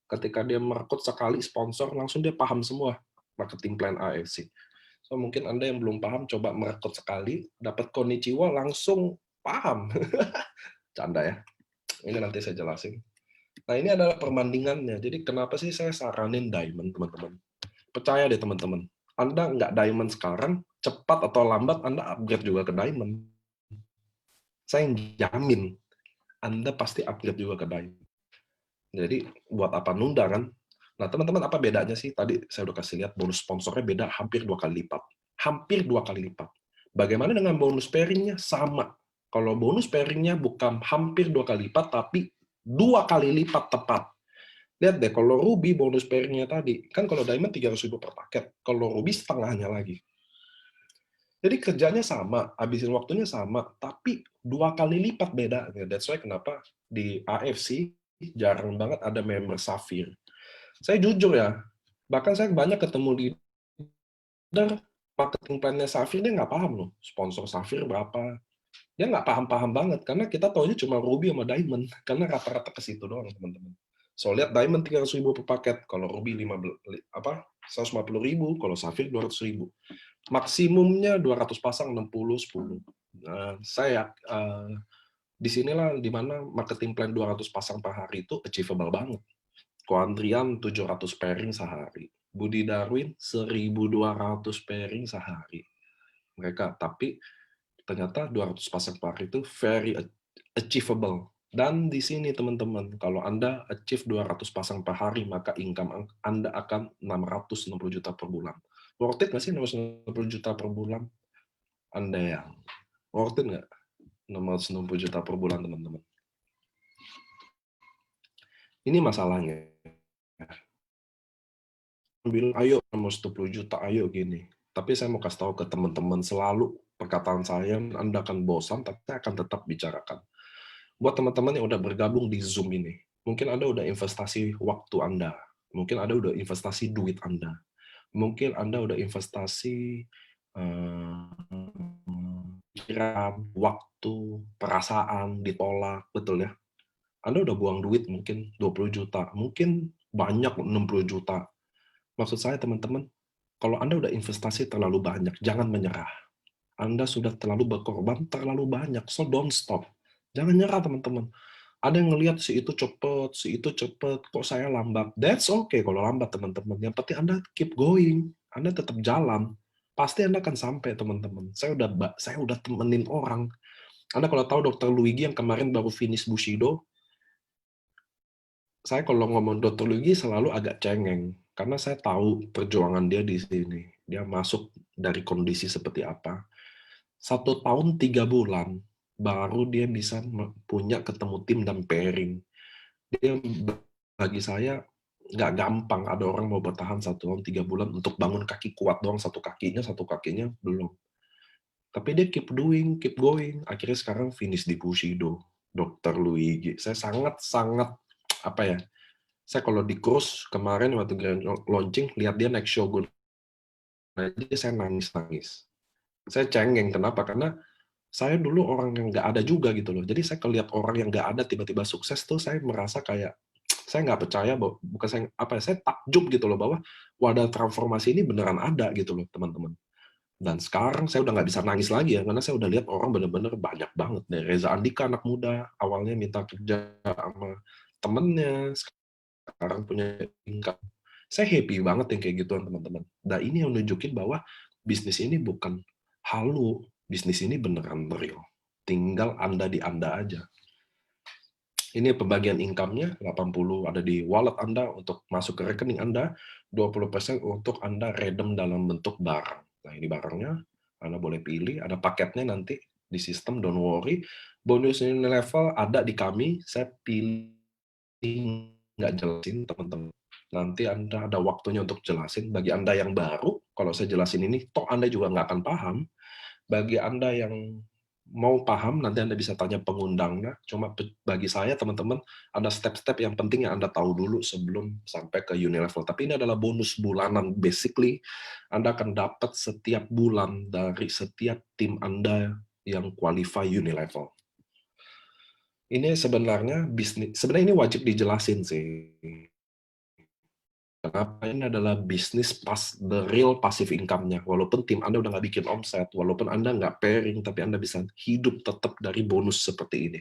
Ketika dia merekrut sekali sponsor, langsung dia paham semua marketing plan AFC. So, mungkin Anda yang belum paham, coba merekrut sekali, dapat konnichiwa, langsung paham. Canda ya. Ini nanti saya jelasin. Nah, ini adalah perbandingannya. Jadi, kenapa sih saya saranin diamond, teman-teman? Percaya deh, teman-teman. Anda nggak diamond sekarang, cepat atau lambat Anda upgrade juga ke diamond. Saya jamin, Anda pasti upgrade juga ke diamond. Jadi, buat apa nunda, kan? Nah, teman-teman, apa bedanya sih? Tadi saya udah kasih lihat bonus sponsornya beda hampir 2 kali lipat. Hampir 2 kali lipat. Bagaimana dengan bonus pairing-nya? Sama. Kalau bonus pairing-nya bukan hampir 2 kali lipat, tapi 2 kali lipat tepat. Lihat deh, kalau Ruby bonus pairing-nya tadi, kan kalau Diamond 300.000 per paket, kalau Ruby setengahnya lagi. Jadi kerjanya sama, habisin waktunya sama, tapi 2 kali lipat beda. That's why kenapa di AFC jarang banget ada member Safir. Saya jujur ya, bahkan saya banyak ketemu leader marketing plan-nya Safir, dia nggak paham loh, sponsor Safir berapa. Dia nggak paham-paham banget, karena kita taunya cuma Ruby sama Diamond, karena rata-rata ke situ doang, teman-teman. So, lihat Diamond 300.000 per paket, kalau Ruby 150.000, kalau Safir 200.000. Maksimumnya 200 pasang, 60, 10. Nah, disinilah dimana marketing plan 200 pasang per hari itu achievable banget. Ko Andrian 700 pairing sehari. Budi Darwin 1.200 pairing sehari. Mereka, tapi ternyata 200 pasang per hari itu very achievable. Dan di sini teman-teman, kalau Anda achieve 200 pasang per hari, maka income Anda akan 660 juta per bulan. Worth it nggak sih 660 juta per bulan? Anda yang worth it nggak? 660 juta per bulan, teman-teman. Ini masalahnya. Bilang, ayo 10 juta, ayo gini. Tapi saya mau kasih tahu ke teman-teman, selalu perkataan saya, Anda akan bosan, tapi saya akan tetap bicarakan. Buat teman-teman yang udah bergabung di Zoom ini, mungkin Anda udah investasi waktu Anda, mungkin Anda udah investasi duit Anda, mungkin Anda udah investasi pikiran, waktu, perasaan, ditolak, betul ya? Anda udah buang duit mungkin 20 juta, mungkin banyak 60 juta. Maksud saya teman-teman, kalau Anda udah investasi terlalu banyak, jangan menyerah. Anda sudah terlalu berkorban terlalu banyak, so don't stop. Jangan nyerah teman-teman. Ada yang ngelihat si itu cepet, kok saya lambat. That's okay kalau lambat teman-teman. Yang penting Anda keep going, Anda tetap jalan. Pasti Anda akan sampai teman-teman. Saya udah temenin orang Anda kalau tahu Dr. Luigi yang kemarin baru finish Bushido, saya kalau ngomong Dr. Luigi selalu agak cengeng, karena saya tahu perjuangan dia di sini. Dia masuk dari kondisi seperti apa. 1 tahun 3 bulan, baru dia bisa punya ketemu tim dan pairing. Dia bagi saya nggak gampang ada orang mau bertahan 1 tahun 3 bulan untuk bangun kaki kuat doang, satu kakinya belum. Tapi dia keep doing, keep going. Akhirnya sekarang finish di Bushido, Dr. Luigi. Saya sangat-sangat, apa ya, saya kalau di cruise kemarin waktu grand launching, lihat dia naik Shogun aja, saya nangis-nangis. Saya cengeng, kenapa? Karena saya dulu orang yang nggak ada juga gitu loh. Jadi saya kalau lihat orang yang nggak ada tiba-tiba sukses tuh, saya merasa kayak, saya nggak percaya, bahwa bukan saya, apa ya, saya takjub gitu loh, bahwa wadah transformasi ini beneran ada gitu loh, teman-teman. Dan sekarang saya udah nggak bisa nangis lagi ya, karena saya udah lihat orang bener-bener banyak banget. Dari Reza Andika, anak muda, awalnya minta kerja sama temennya, sekarang punya income. Saya happy banget yang kayak gituan, teman-teman. Dan ini yang nunjukin bahwa bisnis ini bukan halu, bisnis ini beneran real. Tinggal Anda di Anda aja. Ini pembagian income-nya, 80 ada di wallet Anda untuk masuk ke rekening Anda, 20% untuk Anda redeem dalam bentuk barang. Nah, ini barangnya, Anda boleh pilih, ada paketnya nanti di sistem, don't worry. Bonus ini level ada di kami, saya pilih nggak jelasin, teman-teman. Nanti Anda ada waktunya untuk jelasin. Bagi Anda yang baru, kalau saya jelasin ini, toh Anda juga nggak akan paham. Bagi Anda yang mau paham, nanti Anda bisa tanya pengundangnya. Cuma bagi saya, teman-teman, ada step-step yang penting yang Anda tahu dulu sebelum sampai ke Unilevel. Tapi ini adalah bonus bulanan. Basically, Anda akan dapat setiap bulan dari setiap tim Anda yang qualify Unilevel. Ini sebenarnya bisnis, sebenarnya ini wajib dijelasin sih. Kenapa ini adalah bisnis the real passive income-nya. Walaupun tim Anda udah nggak bikin omset, walaupun Anda nggak pairing, tapi Anda bisa hidup tetap dari bonus seperti ini.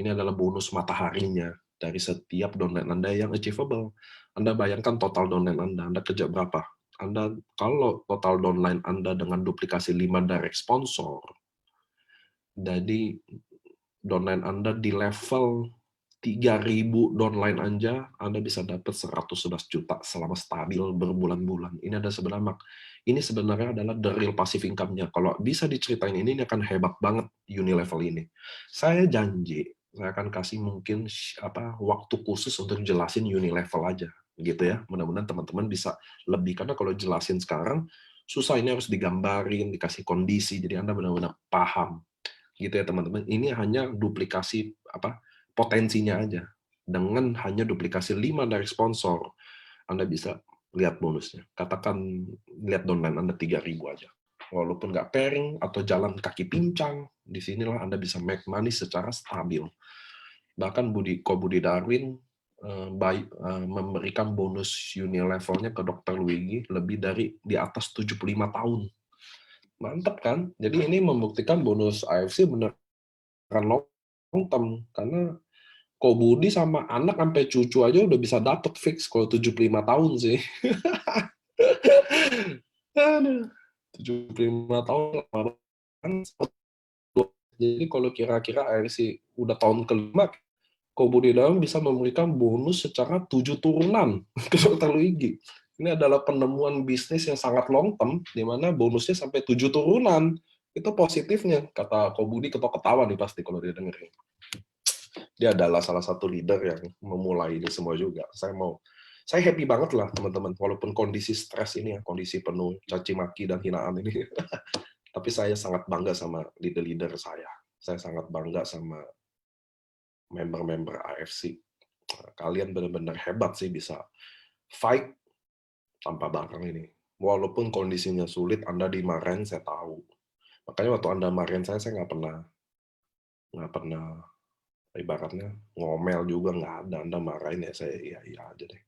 Ini adalah bonus mataharinya dari setiap downline Anda yang achievable. Anda bayangkan total downline Anda kerja berapa? Anda, kalau total downline Anda dengan duplikasi 5 direct sponsor, jadi downline Anda di level 3.000 downline aja, Anda bisa dapat 111 juta selama stabil berbulan-bulan. Ini sebenarnya adalah the real passive income-nya. Kalau bisa diceritain ini akan hebat banget Unilevel ini. Saya janji, saya akan kasih mungkin waktu khusus untuk jelasin Unilevel aja, gitu ya. Mudah-mudahan teman-teman bisa lebih, karena kalau jelasin sekarang susah, ini harus digambarin, dikasih kondisi, jadi Anda benar-benar paham. Gitu ya teman-teman. Ini hanya duplikasi potensinya aja. Dengan hanya duplikasi 5 dari sponsor, Anda bisa lihat bonusnya. Katakan lihat downline Anda 3.000 aja. Walaupun nggak pairing atau jalan kaki pincang, disinilah Anda bisa make money secara stabil. Bahkan Ko Budi Darwin memberikan bonus Unilevelnya ke Dr. Luigi lebih dari di atas 75 tahun. Mantap kan? Jadi ini membuktikan bonus AFC benar long term, karena Ko Budi sama anak sampai cucu aja udah bisa dapet fix kalau 75 tahun sih. Aduh, 75 tahun lama banget. Jadi kalau kira-kira AFC udah tahun kelima, Ko Budi Darwin bisa memberikan bonus secara 7 turunan ke Dr. Luigi. Ini adalah penemuan bisnis yang sangat long term, di mana bonusnya sampai 7 turunan. Itu positifnya, kata Ko Budi, ketawa nih pasti kalau dia dengerin. Dia adalah salah satu leader yang memulai ini semua juga. Saya happy banget lah teman-teman, walaupun kondisi stres ini ya, kondisi penuh caci maki dan hinaan ini. Tapi saya sangat bangga sama leader-leader saya. Saya sangat bangga sama member-member AFC. Kalian benar-benar hebat sih bisa fight tanpa barang ini. Walaupun kondisinya sulit, Anda dimarahin, saya tahu. Makanya waktu Anda marahin saya nggak pernah ibaratnya ngomel juga, nggak ada. Anda marahin ya saya iya aja deh.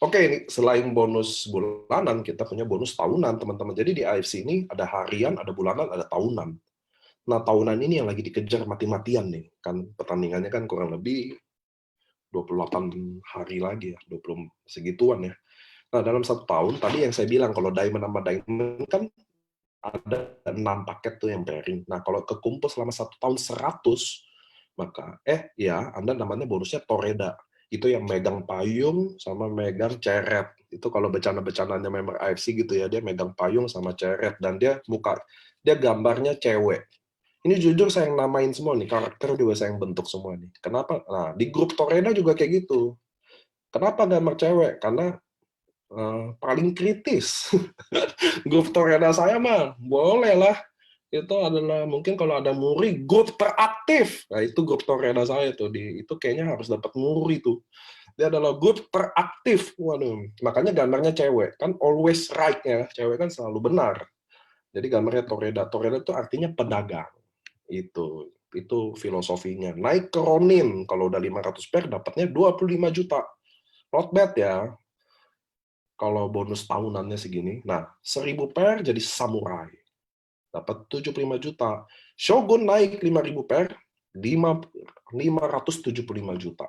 Oke, ini selain bonus bulanan, kita punya bonus tahunan, teman-teman. Jadi di AFC ini ada harian, ada bulanan, ada tahunan. Nah, tahunan ini yang lagi dikejar mati-matian nih. Kan pertandingannya kan kurang lebih 28 hari lagi ya, 20 segituan ya. Nah, dalam 1 tahun, tadi yang saya bilang, kalau diamond sama diamond kan ada 6 paket tuh yang pairing. Nah, kalau kekumpul selama 1 tahun 100, maka ya Anda namanya bonusnya Toreda. Itu yang megang payung sama megang ceret. Itu kalau bercanda-bercandanya member AFC gitu ya, dia megang payung sama ceret dan dia gambarnya cewek. Ini jujur saya yang namain semua nih, karakter juga saya yang bentuk semua nih. Kenapa? Nah, di grup Toreda juga kayak gitu. Kenapa gambar cewek? Karena paling kritis. Grup Toreda saya mah boleh lah. Itu adalah mungkin kalau ada Muri, grup teraktif. Nah, itu grup Toreda saya tuh. Itu kayaknya harus dapat Muri tuh. Dia adalah grup teraktif. Waduh, makanya gambarnya cewek. Kan always right ya. Cewek kan selalu benar. Jadi gambarnya Toreda. Toreda itu artinya pedagang. Itu filosofinya. Naik ke Ronin. Kalau udah 500 pair, dapatnya 25 juta. Not bad ya. Kalau bonus tahunannya segini. Nah, 1000 pair jadi samurai. Dapat 75 juta. Shogun naik 5.000 pair, 575 juta.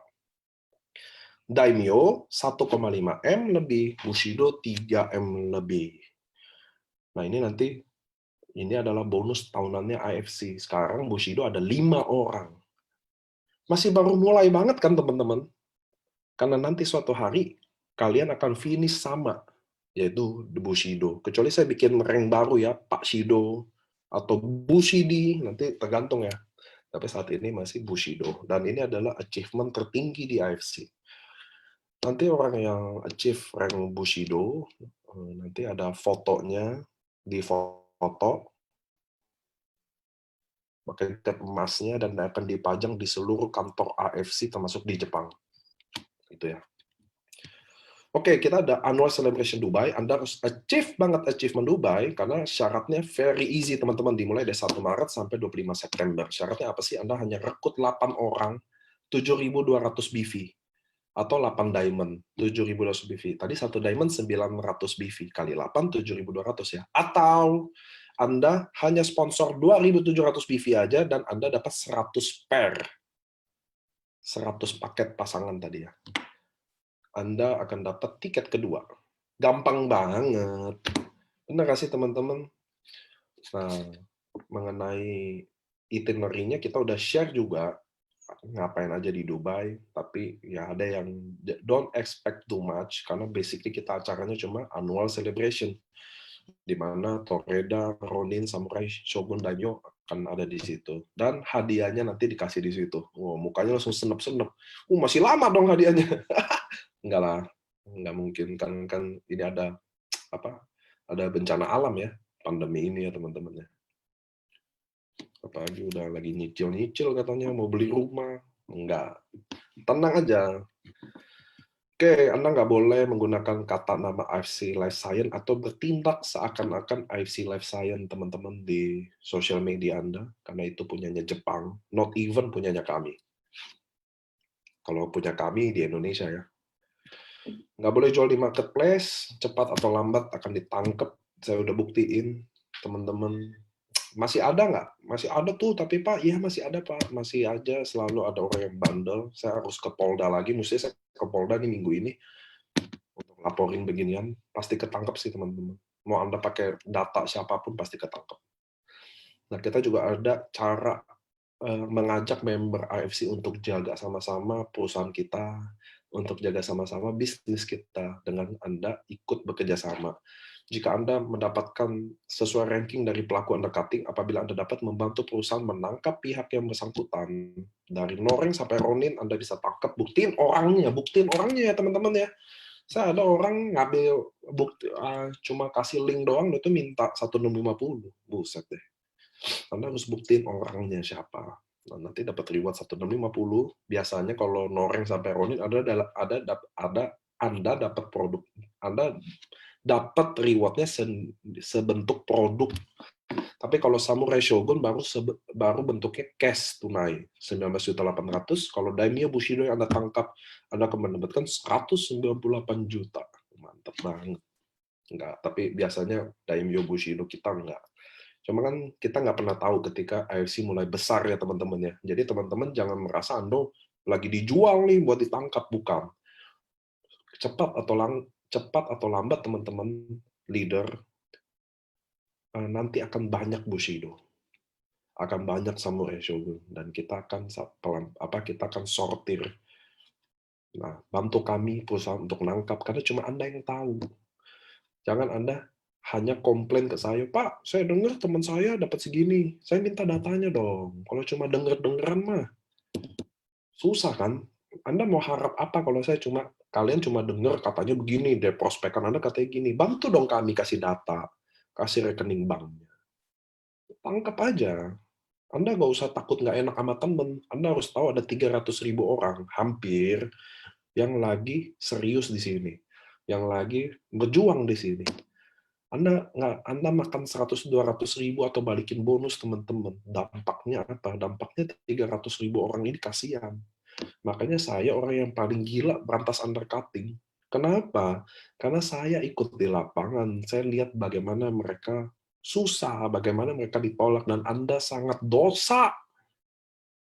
Daimyo 1,5 M lebih, Bushido 3 M lebih. Nah, ini adalah bonus tahunannya AFC. Sekarang Bushido ada 5 orang. Masih baru mulai banget kan, teman-teman? Karena nanti suatu hari kalian akan finish sama, yaitu The Bushido. Kecuali saya bikin rank baru ya, Pak Shido atau Bushidi, nanti tergantung ya. Tapi saat ini masih Bushido. Dan ini adalah achievement tertinggi di AFC. Nanti orang yang achieve rank Bushido, nanti ada fotonya di foto, pakai tab emasnya, dan akan dipajang di seluruh kantor AFC termasuk di Jepang. Itu ya. Oke, kita ada Annual Celebration Dubai. Anda harus achieve banget achievement Dubai, karena syaratnya very easy, teman-teman. Dimulai dari 1 Maret sampai 25 September. Syaratnya apa sih? Anda hanya rekrut 8 orang, 7.200 BV. Atau 8 diamond, 7.200 BV. Tadi 1 diamond 900 BV. Kali 8, 7.200 ya. Atau Anda hanya sponsor 2.700 BV aja, dan Anda dapat 100 pair. 100 paket pasangan tadi ya. Anda akan dapat tiket kedua. Gampang banget. Benar nggak sih, teman-teman? Nah, mengenai itinerary-nya kita udah share juga ngapain aja di Dubai, tapi ya ada yang don't expect too much, karena basically kita acaranya cuma annual celebration, di mana Toreda, Ronin, Samurai, Shogun, Daimyo akan ada di situ. Dan hadiahnya nanti dikasih di situ. Wow, mukanya langsung senep-senep. Masih lama dong hadiahnya. Enggak lah, enggak mungkin kan ini ada apa? Ada bencana alam ya, pandemi ini ya teman-teman ya. Apalagi udah lagi nyicil-nyicil katanya mau beli rumah. Enggak. Tenang aja. Oke, Anda nggak boleh menggunakan kata nama AFC Life Science atau bertindak seakan-akan AFC Life Science, teman-teman, di sosial media Anda, karena itu punyanya Jepang, not even punyanya kami. Kalau punya kami di Indonesia ya. Nggak boleh jual di marketplace, cepat atau lambat akan ditangkap. Saya udah buktiin, teman-teman. Masih ada nggak? Masih ada tuh, tapi Pak, iya masih ada Pak. Masih aja selalu ada orang yang bandel. Saya harus ke Polda lagi, mesti saya ke Polda nih minggu ini untuk laporin beginian. Pasti ketangkep sih teman-teman. Mau Anda pakai data siapapun pasti ketangkep. Nah, kita juga ada cara mengajak member AFC untuk jaga sama-sama perusahaan kita, untuk jaga sama-sama bisnis kita dengan Anda ikut bekerja sama. Jika Anda mendapatkan sesuai ranking dari pelaku undercutting, apabila Anda dapat membantu perusahaan menangkap pihak yang bersangkutan, dari Noreng sampai Ronin, Anda bisa tangkap, buktiin orangnya ya teman-teman ya. Saya ada orang ngambil bukti, cuma kasih link doang, itu minta 1.650. Buset deh. Anda harus buktiin orangnya siapa. Nah, nanti dapat reward 1.650. Biasanya kalau Noreng sampai Ronin Anda dapat produk. Anda dapat rewardnya sebentuk produk. Tapi kalau Samurai Shogun baru bentuknya cash tunai 19.800.000. Kalau Daimyo Bushido yang Anda tangkap, Anda akan mendapatkan 198 juta. Mantap banget. Enggak, tapi biasanya Daimyo Bushido kita enggak. Cuma kan kita nggak pernah tahu ketika AFC mulai besar ya teman-teman ya. Jadi teman-teman jangan merasa Anda lagi dijual nih buat ditangkap, bukan. Cepat atau lambat teman-teman leader, nanti akan banyak Bushido, akan banyak samurai shogun, dan kita akan kita akan sortir. Nah, bantu kami perusahaan untuk nangkap, karena cuma Anda yang tahu. Jangan Anda hanya komplain ke saya, Pak, saya dengar teman saya dapat segini, saya minta datanya dong. Kalau cuma denger-dengeran mah, susah kan? Anda mau harap apa kalau kalian cuma dengar katanya begini, deh prospekan Anda katanya gini. Bantu dong kami kasih data, kasih rekening banknya. Tangkap aja. Anda nggak usah takut nggak enak sama temen. Anda harus tahu ada 300.000 orang, hampir, yang lagi serius di sini. Yang lagi berjuang di sini. Anda makan 100-200 ribu atau balikin bonus teman-teman. Dampaknya apa? Dampaknya 300.000 orang ini kasihan. Makanya saya orang yang paling gila berantas undercutting. Kenapa? Karena saya ikut di lapangan. Saya lihat bagaimana mereka susah, bagaimana mereka ditolak, dan Anda sangat dosa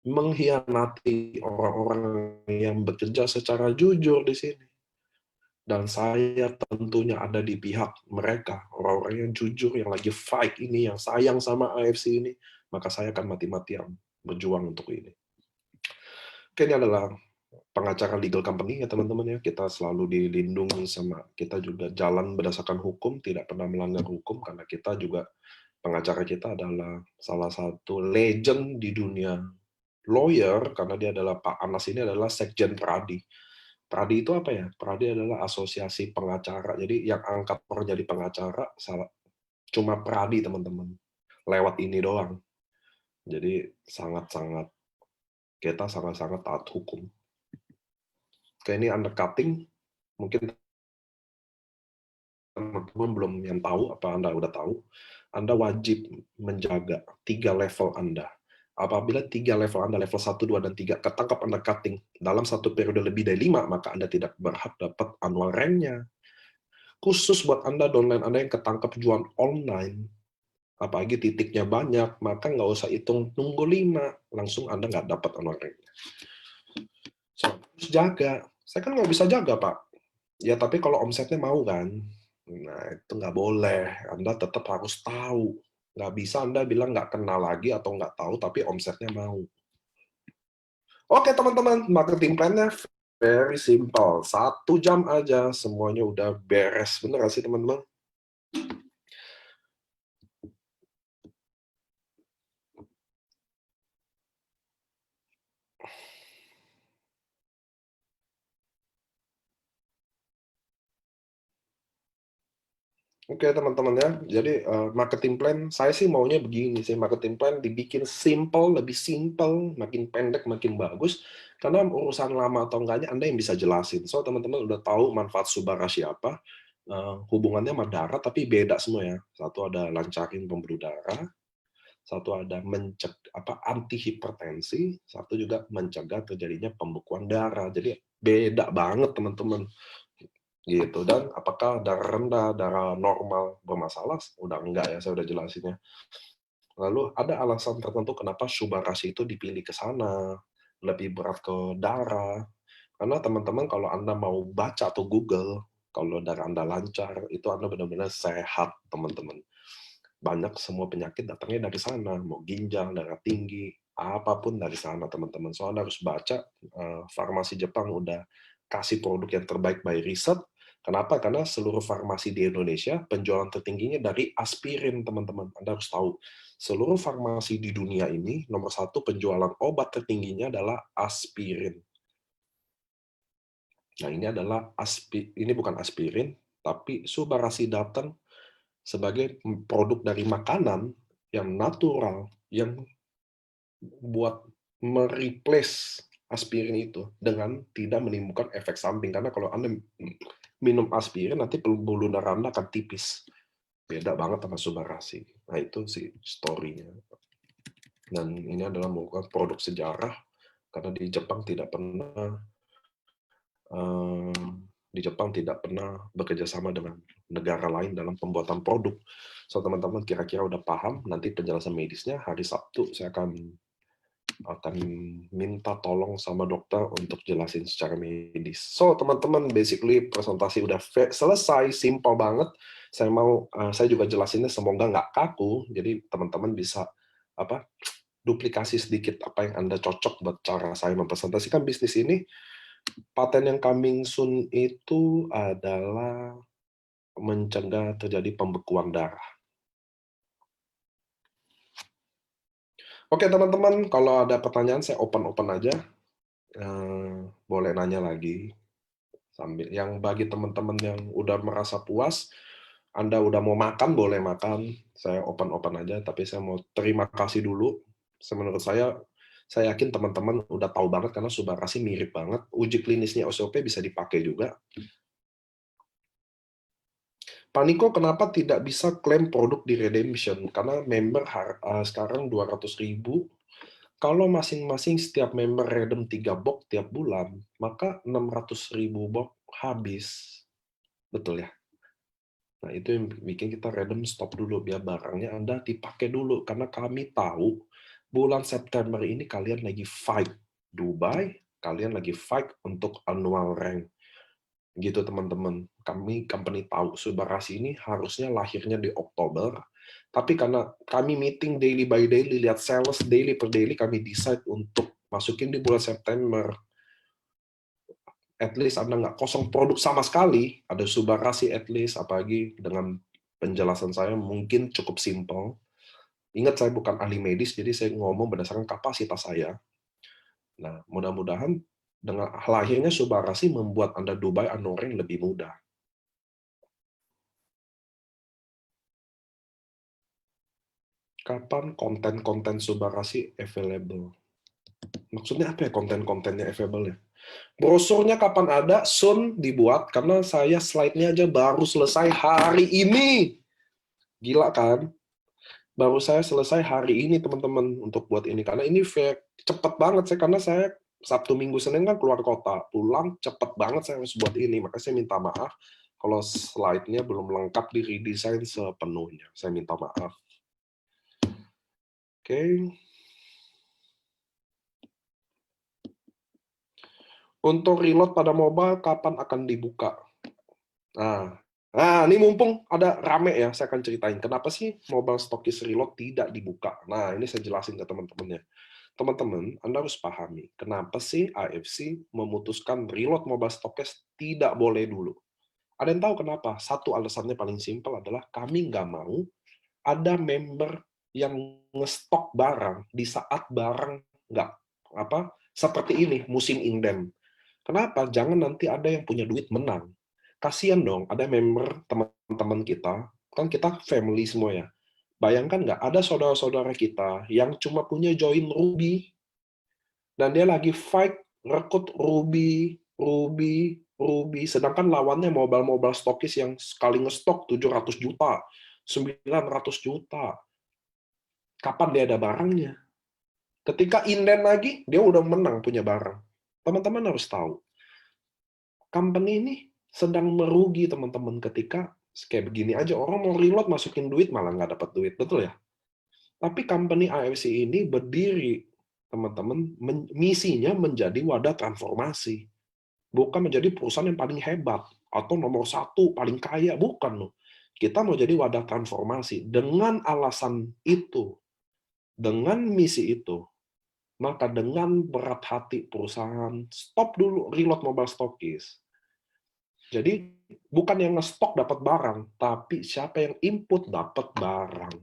mengkhianati orang-orang yang bekerja secara jujur di sini. Dan saya tentunya ada di pihak mereka, orang-orang yang jujur, yang lagi fight ini, yang sayang sama AFC ini, maka saya akan mati-matian berjuang untuk ini. Oke, ini adalah pengacara legal company ya teman-teman ya. Kita selalu dilindungi sama, kita juga jalan berdasarkan hukum, tidak pernah melanggar hukum, karena kita juga, pengacara kita adalah salah satu legend di dunia lawyer, karena dia adalah, Pak Anas ini adalah Sekjen Pradi. Pradi itu apa ya? Pradi adalah asosiasi pengacara. Jadi yang angkat orang jadi pengacara cuma Pradi, teman-teman. Lewat ini doang. Jadi kita sangat-sangat taat hukum. Kayak ini undercutting, mungkin teman-teman belum yang tahu, apa Anda udah tahu, Anda wajib menjaga 3 level Anda. Apabila 3 level Anda, level 1, 2, dan 3, ketangkap undercutting dalam satu periode lebih dari 5, maka Anda tidak berhak dapat annual rank-nya. Khusus buat Anda downline Anda yang ketangkap jual online, apalagi titiknya banyak, maka nggak usah hitung nunggu 5, langsung Anda nggak dapat annual rank-nya. So, harus jaga. Saya kan nggak bisa jaga, Pak. Ya, tapi kalau omsetnya mau kan, nah itu nggak boleh. Anda tetap harus tahu. Nggak bisa Anda bilang nggak kenal lagi atau nggak tahu, tapi omsetnya mau. Oke teman-teman, marketing plan-nya very simple. 1 jam aja, semuanya udah beres. Bener nggak sih teman-teman? Oke teman-teman ya, jadi marketing plan, saya sih maunya begini sih, marketing plan dibikin simple, lebih simple, makin pendek makin bagus, karena urusan lama atau enggaknya Anda yang bisa jelasin. So teman-teman udah tahu manfaat Subarashi apa, hubungannya sama darah tapi beda semua ya. Satu ada lancarin pembuluh darah, satu ada anti hipertensi, satu juga mencegah terjadinya pembekuan darah. Jadi beda banget teman-teman. Gitu. Dan apakah darah rendah, darah normal bermasalah? Udah enggak ya, saya udah jelasinnya. Lalu ada alasan tertentu kenapa Subarashi itu dipilih ke sana, lebih berat ke darah. Karena teman-teman kalau Anda mau baca atau Google, kalau darah Anda lancar, itu Anda benar-benar sehat, teman-teman. Banyak semua penyakit datangnya dari sana, mau ginjal, darah tinggi, apapun dari sana, teman-teman. So Anda harus baca, farmasi Jepang udah kasih produk yang terbaik by riset. Kenapa? Karena seluruh farmasi di Indonesia, penjualan tertingginya dari aspirin, teman-teman. Anda harus tahu, seluruh farmasi di dunia ini, nomor 1 penjualan obat tertingginya adalah aspirin. Nah, ini bukan aspirin, tapi Subarashi datang sebagai produk dari makanan yang natural, yang buat mereplace aspirin itu dengan tidak menimbulkan efek samping. Karena kalau Anda minum aspirin, nanti pembuluh darah Anda akan tipis. Beda banget sama Subarashi. Nah, itu sih story-nya. Dan ini adalah merupakan produk sejarah, karena di Jepang tidak pernah bekerja sama dengan negara lain dalam pembuatan produk. So teman-teman kira-kira udah paham, nanti penjelasan medisnya hari Sabtu saya akan akan minta tolong sama dokter untuk jelasin secara medis. So, teman-teman, basically presentasi udah selesai, simple banget. Saya juga jelasinnya semoga nggak kaku, jadi teman-teman bisa apa duplikasi sedikit apa yang Anda cocok buat cara saya mempresentasikan bisnis ini. Paten yang coming soon itu adalah mencegah terjadi pembekuan darah. Oke, teman-teman, kalau ada pertanyaan saya open-open aja. Boleh nanya lagi. Sambil yang bagi teman-teman yang udah merasa puas, Anda udah mau makan, boleh makan. Saya open-open aja, tapi saya mau terima kasih dulu. Menurut saya yakin teman-teman udah tahu banget karena Subakasi mirip banget. Uji klinisnya OCOP bisa dipakai juga. Pak Niko, kenapa tidak bisa klaim produk di redemption? Karena member sekarang 200.000. Kalau masing-masing setiap member redem 3 box tiap bulan, maka 600.000 box habis. Betul ya? Nah, itu yang bikin kita redem stop dulu, biar barangnya Anda dipakai dulu. Karena kami tahu bulan September ini kalian lagi fight Dubai, kalian lagi fight untuk annual rank. Gitu teman-teman. Company tahu Subakasi ini harusnya lahirnya di Oktober, tapi karena kami meeting daily by daily, lihat sales daily per daily, kami decide untuk masukin di bulan September. At least Anda nggak kosong produk sama sekali, ada Subakasi at least, apalagi dengan penjelasan saya mungkin cukup simple. Ingat, saya bukan ahli medis, jadi saya ngomong berdasarkan kapasitas saya. Nah, mudah-mudahan dengan lahirnya Subakasi membuat Anda Dubai Anoreng lebih mudah. Kapan konten-konten Subakasi available? Maksudnya apa ya konten-kontennya available ya? Brosurnya kapan ada? Soon dibuat, karena saya slide-nya aja baru selesai hari ini. Gila kan? Baru saya selesai hari ini, teman-teman, untuk buat ini. Karena ini cepet banget, karena saya Sabtu, Minggu, Senin kan keluar kota. Pulang, cepet banget saya harus buat ini. Makanya saya minta maaf kalau slide-nya belum lengkap di redesign sepenuhnya. Saya minta maaf. Oke. Untuk reload pada mobile, kapan akan dibuka? Nah, ini mumpung ada rame ya, saya akan ceritain kenapa sih mobile stokis reload tidak dibuka. Nah, ini saya jelasin ke teman-temannya. Teman-teman, Anda harus pahami, kenapa sih AFC memutuskan reload mobile stokis tidak boleh dulu. Ada yang tahu kenapa? Satu alasannya paling simpel adalah kami nggak mau ada member yang ngestok barang di saat barang nggak seperti ini, musim inden. Kenapa? Jangan nanti ada yang punya duit menang. Kasian dong, ada member teman-teman kita, kan kita family semua ya. Bayangkan nggak, ada saudara-saudara kita yang cuma punya join Ruby, dan dia lagi fight, rekrut Ruby, Ruby, Ruby, sedangkan lawannya mobile-mobile stokis yang sekali ngestok 700 juta, 900 juta. Kapan dia ada barangnya? Ketika inden lagi, dia udah menang punya barang. Teman-teman harus tahu, company ini sedang merugi, teman-teman, ketika kayak begini aja, orang mau reload masukin duit malah nggak dapat duit, betul ya? Tapi company AFC ini berdiri, teman-teman, misinya menjadi wadah transformasi, bukan menjadi perusahaan yang paling hebat atau nomor satu paling kaya, bukan loh. Kita mau jadi wadah transformasi. Dengan alasan itu, dengan misi itu, maka dengan berat hati perusahaan stop dulu reload mobile stokis. Jadi bukan yang nge-stok dapat barang, tapi siapa yang input dapat barang.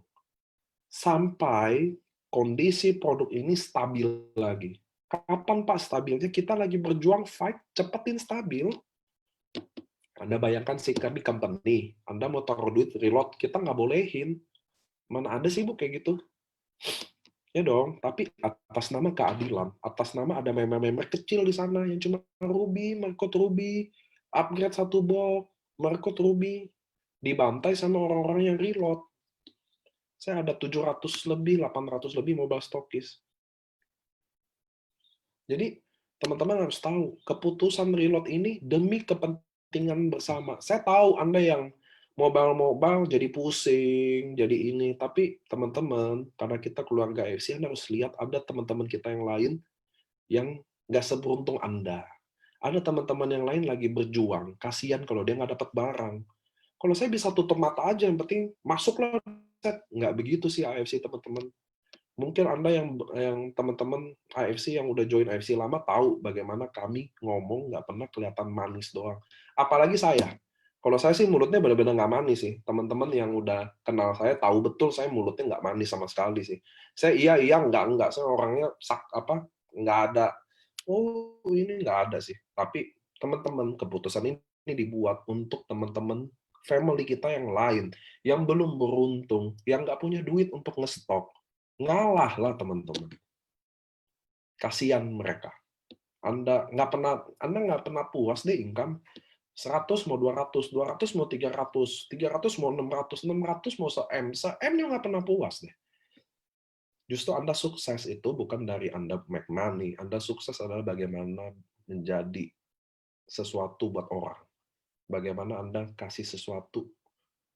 Sampai kondisi produk ini stabil lagi. Kapan Pak stabilnya? Kita lagi berjuang fight, cepetin stabil. Anda bayangkan sih, kami company, Anda mau taruh duit reload, kita nggak bolehin. Mana ada sih Bu kayak gitu? Ya dong, tapi atas nama keadilan, atas nama ada member-member kecil di sana yang cuma Ruby, merekrut Ruby, upgrade satu box, merekrut Ruby, dibantai sama orang-orang yang reload. Saya ada 700 lebih, 800 lebih mobile stokis. Jadi, teman-teman harus tahu, keputusan reload ini demi kepentingan bersama. Saya tahu Anda yang mobile jadi pusing, jadi ini. Tapi teman-teman, karena kita keluarga AFC, Anda harus lihat ada teman-teman kita yang lain yang nggak seberuntung Anda. Ada teman-teman yang lain lagi berjuang, kasihan kalau dia nggak dapat barang. Kalau saya bisa tutup mata aja, yang penting masuklah. Nggak begitu sih AFC, teman-teman. Mungkin Anda yang teman-teman AFC yang udah join AFC lama tahu bagaimana kami ngomong nggak pernah kelihatan manis doang. Apalagi saya. Kalau saya sih mulutnya benar-benar nggak manis sih. Teman-teman yang udah kenal saya tahu betul saya mulutnya nggak manis sama sekali sih. Saya iya enggak. Saya orangnya nggak ada. Oh ini nggak ada sih. Tapi teman-teman keputusan ini dibuat untuk teman-teman family kita yang lain yang belum beruntung, yang nggak punya duit untuk ngestok. Ngalah lah teman-teman. Kasihan mereka. Anda nggak pernah puas deh income. 100 mau 200, 200 mau 300, 300 mau 600, 600 mau se-M, se-M-nya nggak pernah puas deh. Justru Anda sukses itu bukan dari Anda make money. Anda sukses adalah bagaimana menjadi sesuatu buat orang. Bagaimana Anda kasih sesuatu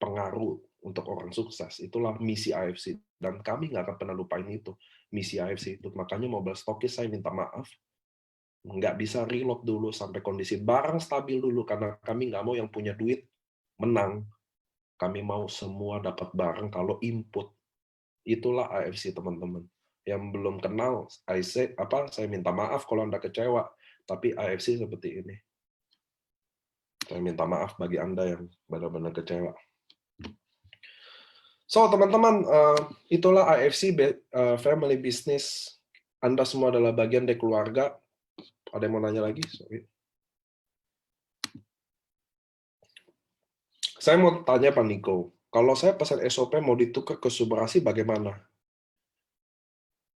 pengaruh untuk orang sukses. Itulah misi AFC. Dan kami nggak akan pernah lupain itu. Misi AFC itu. Makanya mobile stokis saya minta maaf. Nggak bisa reload dulu sampai kondisi barang stabil dulu. Karena kami nggak mau yang punya duit menang. Kami mau semua dapat barang kalau input. Itulah AFC, teman-teman. Yang belum kenal, saya minta maaf kalau Anda kecewa. Tapi AFC seperti ini. Saya minta maaf bagi Anda yang benar-benar kecewa. So, teman-teman, itulah AFC Family Business. Anda semua adalah bagian dari keluarga. Ada yang mau nanya lagi? Sorry. Saya mau tanya Pak Niko, kalau saya pesan SOP mau ditukar ke Subarasi bagaimana?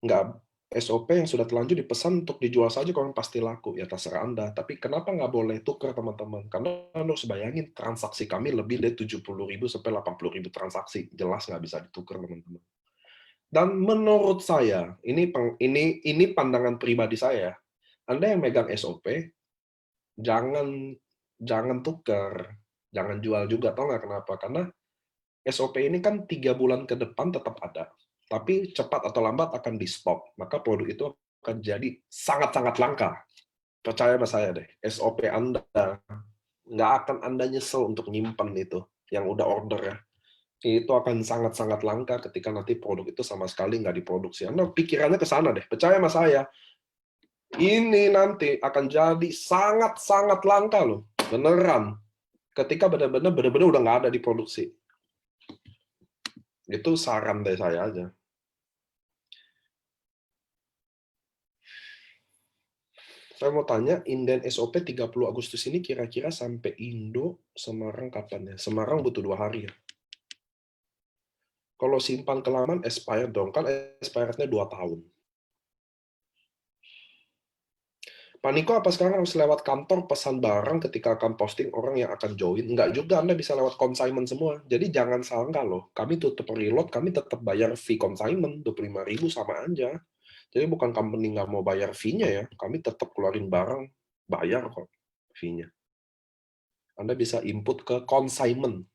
Nggak, SOP yang sudah terlanjur dipesan untuk dijual saja kalau pasti laku, ya terserah Anda. Tapi kenapa nggak boleh tukar, teman-teman? Karena Anda harus bayangin, transaksi kami lebih dari 70.000 sampai 80.000 transaksi. Jelas nggak bisa ditukar, teman-teman. Dan menurut saya, ini pandangan pribadi saya, Anda yang megang SOP, jangan tukar, jangan jual juga, tahu nggak kenapa? Karena SOP ini kan 3 bulan ke depan tetap ada, tapi cepat atau lambat akan di stop, maka produk itu akan jadi sangat-sangat langka. Percaya sama saya deh, SOP Anda nggak akan Anda nyesel untuk nyimpen itu, yang udah order ya. Itu akan sangat-sangat langka ketika nanti produk itu sama sekali nggak diproduksi. Anda pikirannya ke sana deh, percaya sama saya. Ini nanti akan jadi sangat-sangat langka loh, beneran. Ketika benar-benar udah nggak ada diproduksi. Itu saran dari saya aja. Saya mau tanya, inden SOP 30 Agustus ini kira-kira sampai Indo, Semarang kapan ya? Semarang butuh 2 hari ya. Kalau simpan kelamaan, expired dong. Kan expirednya 2 tahun. Pak Niko, apa sekarang harus lewat kantor pesan barang ketika akan posting orang yang akan join? Enggak juga, Anda bisa lewat consignment semua. Jadi jangan sangka loh, kami tutup reload, kami tetap bayar fee consignment, 25.000 sama aja. Jadi bukan company nggak mau bayar fee-nya ya, kami tetap keluarin barang, bayar kok fee-nya. Anda bisa input ke consignment.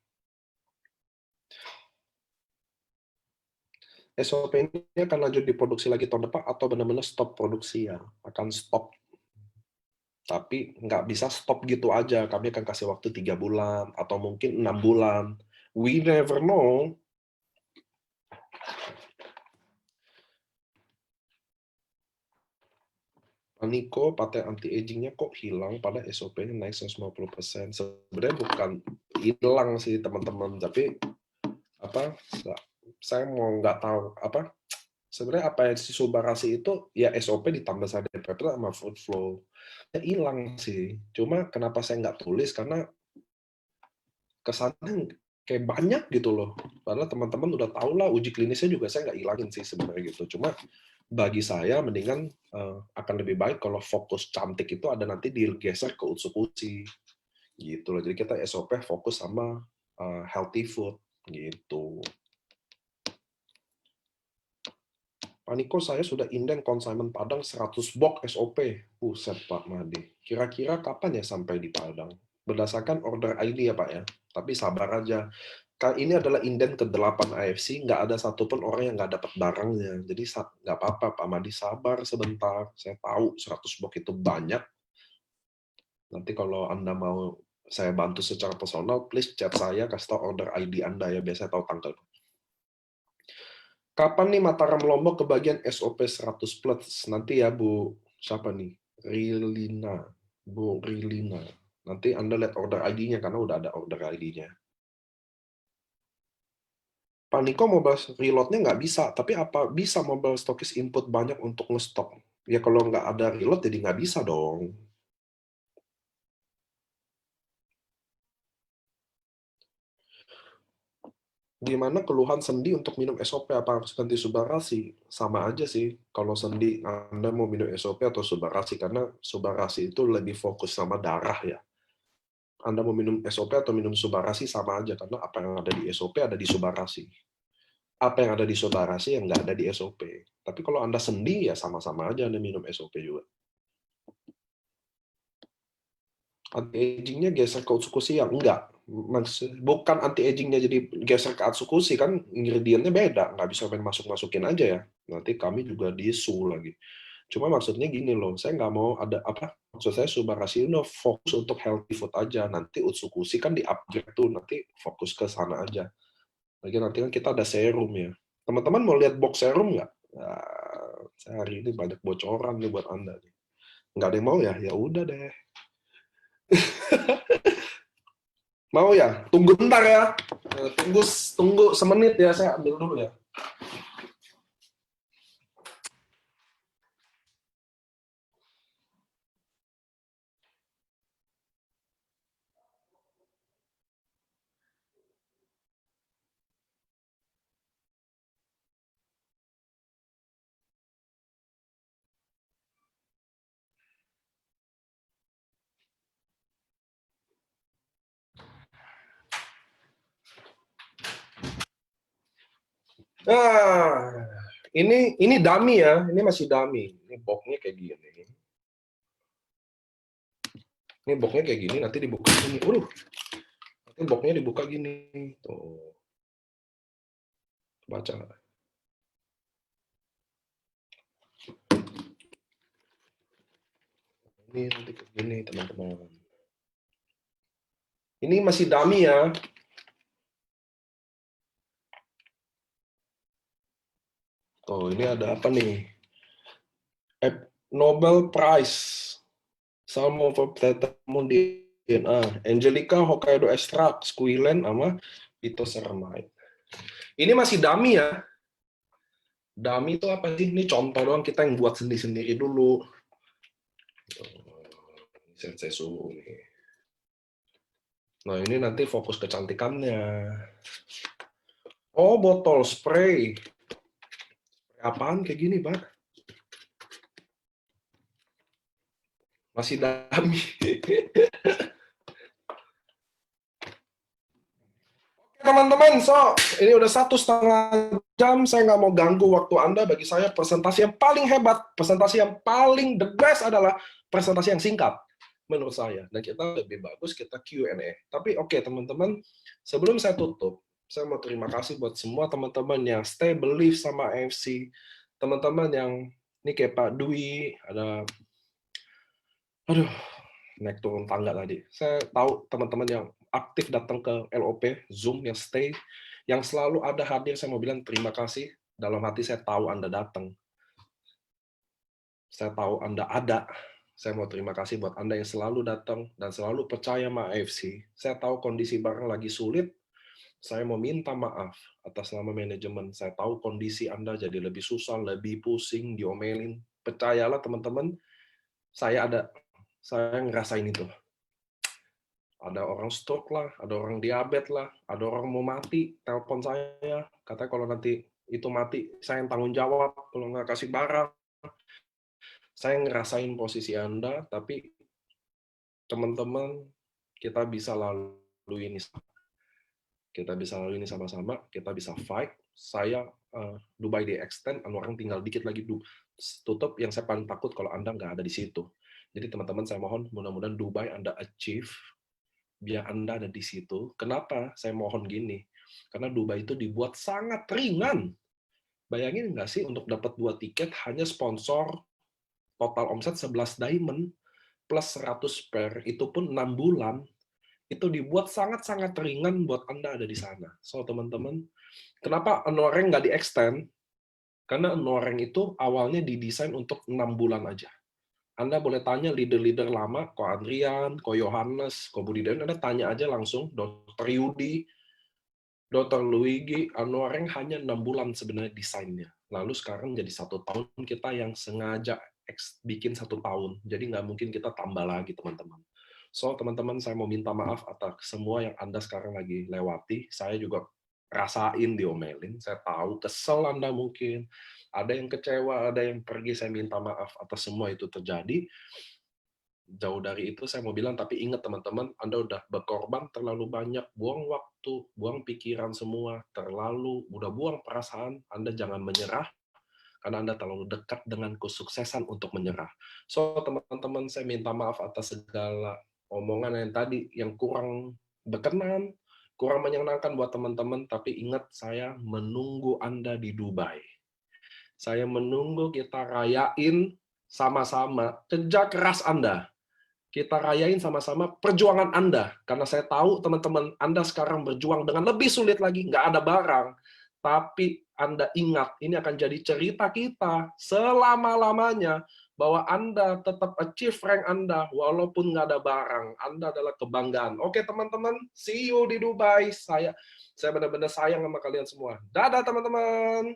SOP ini akan lanjut diproduksi lagi tahun depan atau benar-benar stop produksi ya? Akan stop. Tapi nggak bisa stop gitu aja. Kami akan kasih waktu 3 bulan atau mungkin 6 bulan. We never know. Niko, paten anti-aging-nya kok hilang pada SOP-nya naik 150%. Sebenarnya bukan hilang sih teman-teman, tapi apa? Saya mau nggak tahu apa. Sebenarnya apa yang si Subarasi itu ya SOP ditambah saja DPP sama food flow. Ya hilang sih. Cuma kenapa saya nggak tulis karena kesannya kayak banyak gitu loh. Padahal teman-teman udah tahu lah uji klinisnya juga saya nggak hilangin sih sebenarnya gitu. Cuma bagi saya mendingan akan lebih baik kalau fokus cantik itu ada nanti digeser ke Utsukushi gitu loh. Jadi kita SOP fokus sama healthy food gitu. Pak Niko, saya sudah inden consignment Padang 100 box SOP. Buset Pak Made. Kira-kira kapan ya sampai di Padang? Berdasarkan order ID ya Pak ya? Tapi sabar aja. Ini adalah inden ke-8 AFC, nggak ada satupun orang yang nggak dapat barangnya. Jadi nggak apa-apa, Pak Madi, sabar sebentar. Saya tahu 100 box itu banyak. Nanti kalau Anda mau saya bantu secara personal, please chat saya, kasih tahu order ID Anda ya, biasanya tahu tanggal. Kapan nih Mataram Lombok kebagian SOP 100 plus? Nanti ya Bu, siapa nih? Rilina. Bu Rilina. Nanti Anda lihat order ID-nya, karena udah ada order ID-nya. Pak Niko mobile reload-nya nggak bisa, tapi apa bisa mobile stokis input banyak untuk ngestok? Ya kalau nggak ada reload, jadi nggak bisa dong. Gimana keluhan sendi untuk minum SOP? Apa harus ganti Subarasi? Sama aja sih. Kalau sendi, Anda mau minum SOP atau Subarasi, karena Subarasi itu lebih fokus sama darah ya. Anda mau minum SOP atau minum Subarasi sama aja, karena apa yang ada di SOP ada di Subarasi. Apa yang ada di Subarasi yang nggak ada di SOP. Tapi kalau Anda sendi, ya sama-sama aja Anda minum SOP juga. Anti-agingnya geser ke Utsukushi ya? Enggak. Bukan anti-agingnya jadi geser ke Atsukushi, kan ingredientnya beda. Nggak bisa main masuk-masukin aja ya. Nanti kami juga disu lagi. Cuma maksudnya gini loh, saya nggak mau ada apa, maksud saya Subarashi ini fokus untuk healthy food aja. Nanti Utsukushi kan di-upgrade tuh, nanti fokus ke sana aja. Lagi nanti kan kita ada serum ya. Teman-teman mau lihat box serum nggak? Nah, saya hari ini banyak bocoran nih buat Anda. Nggak ada yang mau ya? Ya udah deh. Mau ya? Tunggu bentar ya. Tunggu semenit ya, saya ambil dulu ya. Nah, ini dummy ya, ini masih dummy. Ini boxnya kayak gini. Ini boxnya kayak gini, nanti dibuka gini. Nanti boxnya dibuka gini. Tuh, baca. Ini nanti kayak gini, teman-teman. Ini masih dummy ya. Tuh, ini ada apa nih? Nobel Prize. Salmon for Tetramondian. Angelica Hokkaido Extract, Squilene, sama Phytoceramide. Ini masih dummy ya. Dummy itu apa sih? Ini contoh doang, kita yang buat sendiri-sendiri dulu. Sensei suhu nih. Nah, ini nanti fokus kecantikannya. Oh, botol spray. Apaan kayak gini, Pak? Masih dummy. Teman-teman, ini udah 1,5 jam, saya nggak mau ganggu waktu Anda. Bagi saya, presentasi yang paling hebat, presentasi yang paling the best adalah presentasi yang singkat, menurut saya. Dan kita lebih bagus, kita Q&A. Tapi oke, teman-teman, sebelum saya tutup, saya mau terima kasih buat semua teman-teman yang stay believe sama AFC, teman-teman yang, ini kayak Pak Dwi, ada, aduh, naik turun tangga tadi. Saya tahu teman-teman yang aktif datang ke LOP, Zoom, yang stay, yang selalu ada hadir, saya mau bilang terima kasih. Dalam hati saya tahu Anda datang. Saya tahu Anda ada. Saya mau terima kasih buat Anda yang selalu datang dan selalu percaya sama AFC. Saya tahu kondisi barang lagi sulit. Saya mau minta maaf atas nama manajemen. Saya tahu kondisi Anda jadi lebih susah, lebih pusing, diomelin. Percayalah teman-teman, saya ada. Saya ngerasain itu. Ada orang stroke lah, ada orang diabetes lah, ada orang mau mati, telepon saya, katanya kalau nanti itu mati, saya yang tanggung jawab, kalau nggak kasih barang. Saya ngerasain posisi Anda, tapi teman-teman, kita bisa lalui ini. Kita bisa lalui ini sama-sama, kita bisa fight. Saya Dubai di extend, orang tinggal dikit lagi tutup, yang saya paling takut kalau Anda nggak ada di situ. Jadi teman-teman, saya mohon, mudah-mudahan Dubai Anda achieve, biar Anda ada di situ. Kenapa saya mohon gini? Karena Dubai itu dibuat sangat ringan. Bayangin nggak sih untuk dapat 2 tiket hanya sponsor total omset 11 diamond plus 100 per, itu pun 6 bulan, itu dibuat sangat-sangat ringan buat Anda ada di sana. So, teman-teman, kenapa Anoreng nggak di-extend? Karena Anoreng itu awalnya didesain untuk 6 bulan aja. Anda boleh tanya leader-leader lama, Ko Andrian, Ko Yohanes, Ko Budidayan, Anda tanya aja langsung, Dr. Yudi, Dr. Luigi, Anoreng hanya 6 bulan sebenarnya desainnya. Lalu sekarang jadi 1 tahun, kita yang sengaja bikin 1 tahun. Jadi nggak mungkin kita tambah lagi, teman-teman. So, teman-teman, saya mau minta maaf atas semua yang Anda sekarang lagi lewati. Saya juga rasain diomelin. Saya tahu kesel Anda mungkin. Ada yang kecewa, ada yang pergi. Saya minta maaf atas semua itu terjadi. Jauh dari itu saya mau bilang, tapi ingat teman-teman, Anda udah berkorban terlalu banyak, buang waktu, buang pikiran semua, udah buang perasaan, Anda jangan menyerah, karena Anda terlalu dekat dengan kesuksesan untuk menyerah. So, teman-teman, saya minta maaf atas segala omongan yang tadi, yang kurang berkenan, kurang menyenangkan buat teman-teman, tapi ingat, saya menunggu Anda di Dubai. Saya menunggu kita rayain sama-sama kerja keras Anda. Kita rayain sama-sama perjuangan Anda. Karena saya tahu teman-teman Anda sekarang berjuang dengan lebih sulit lagi, nggak ada barang. Tapi Anda ingat, ini akan jadi cerita kita selama-lamanya, bahwa Anda tetap achieve rank Anda, walaupun nggak ada barang. Anda adalah kebanggaan. Oke teman-teman, see you di Dubai. Saya benar-benar sayang sama kalian semua. Dadah teman-teman.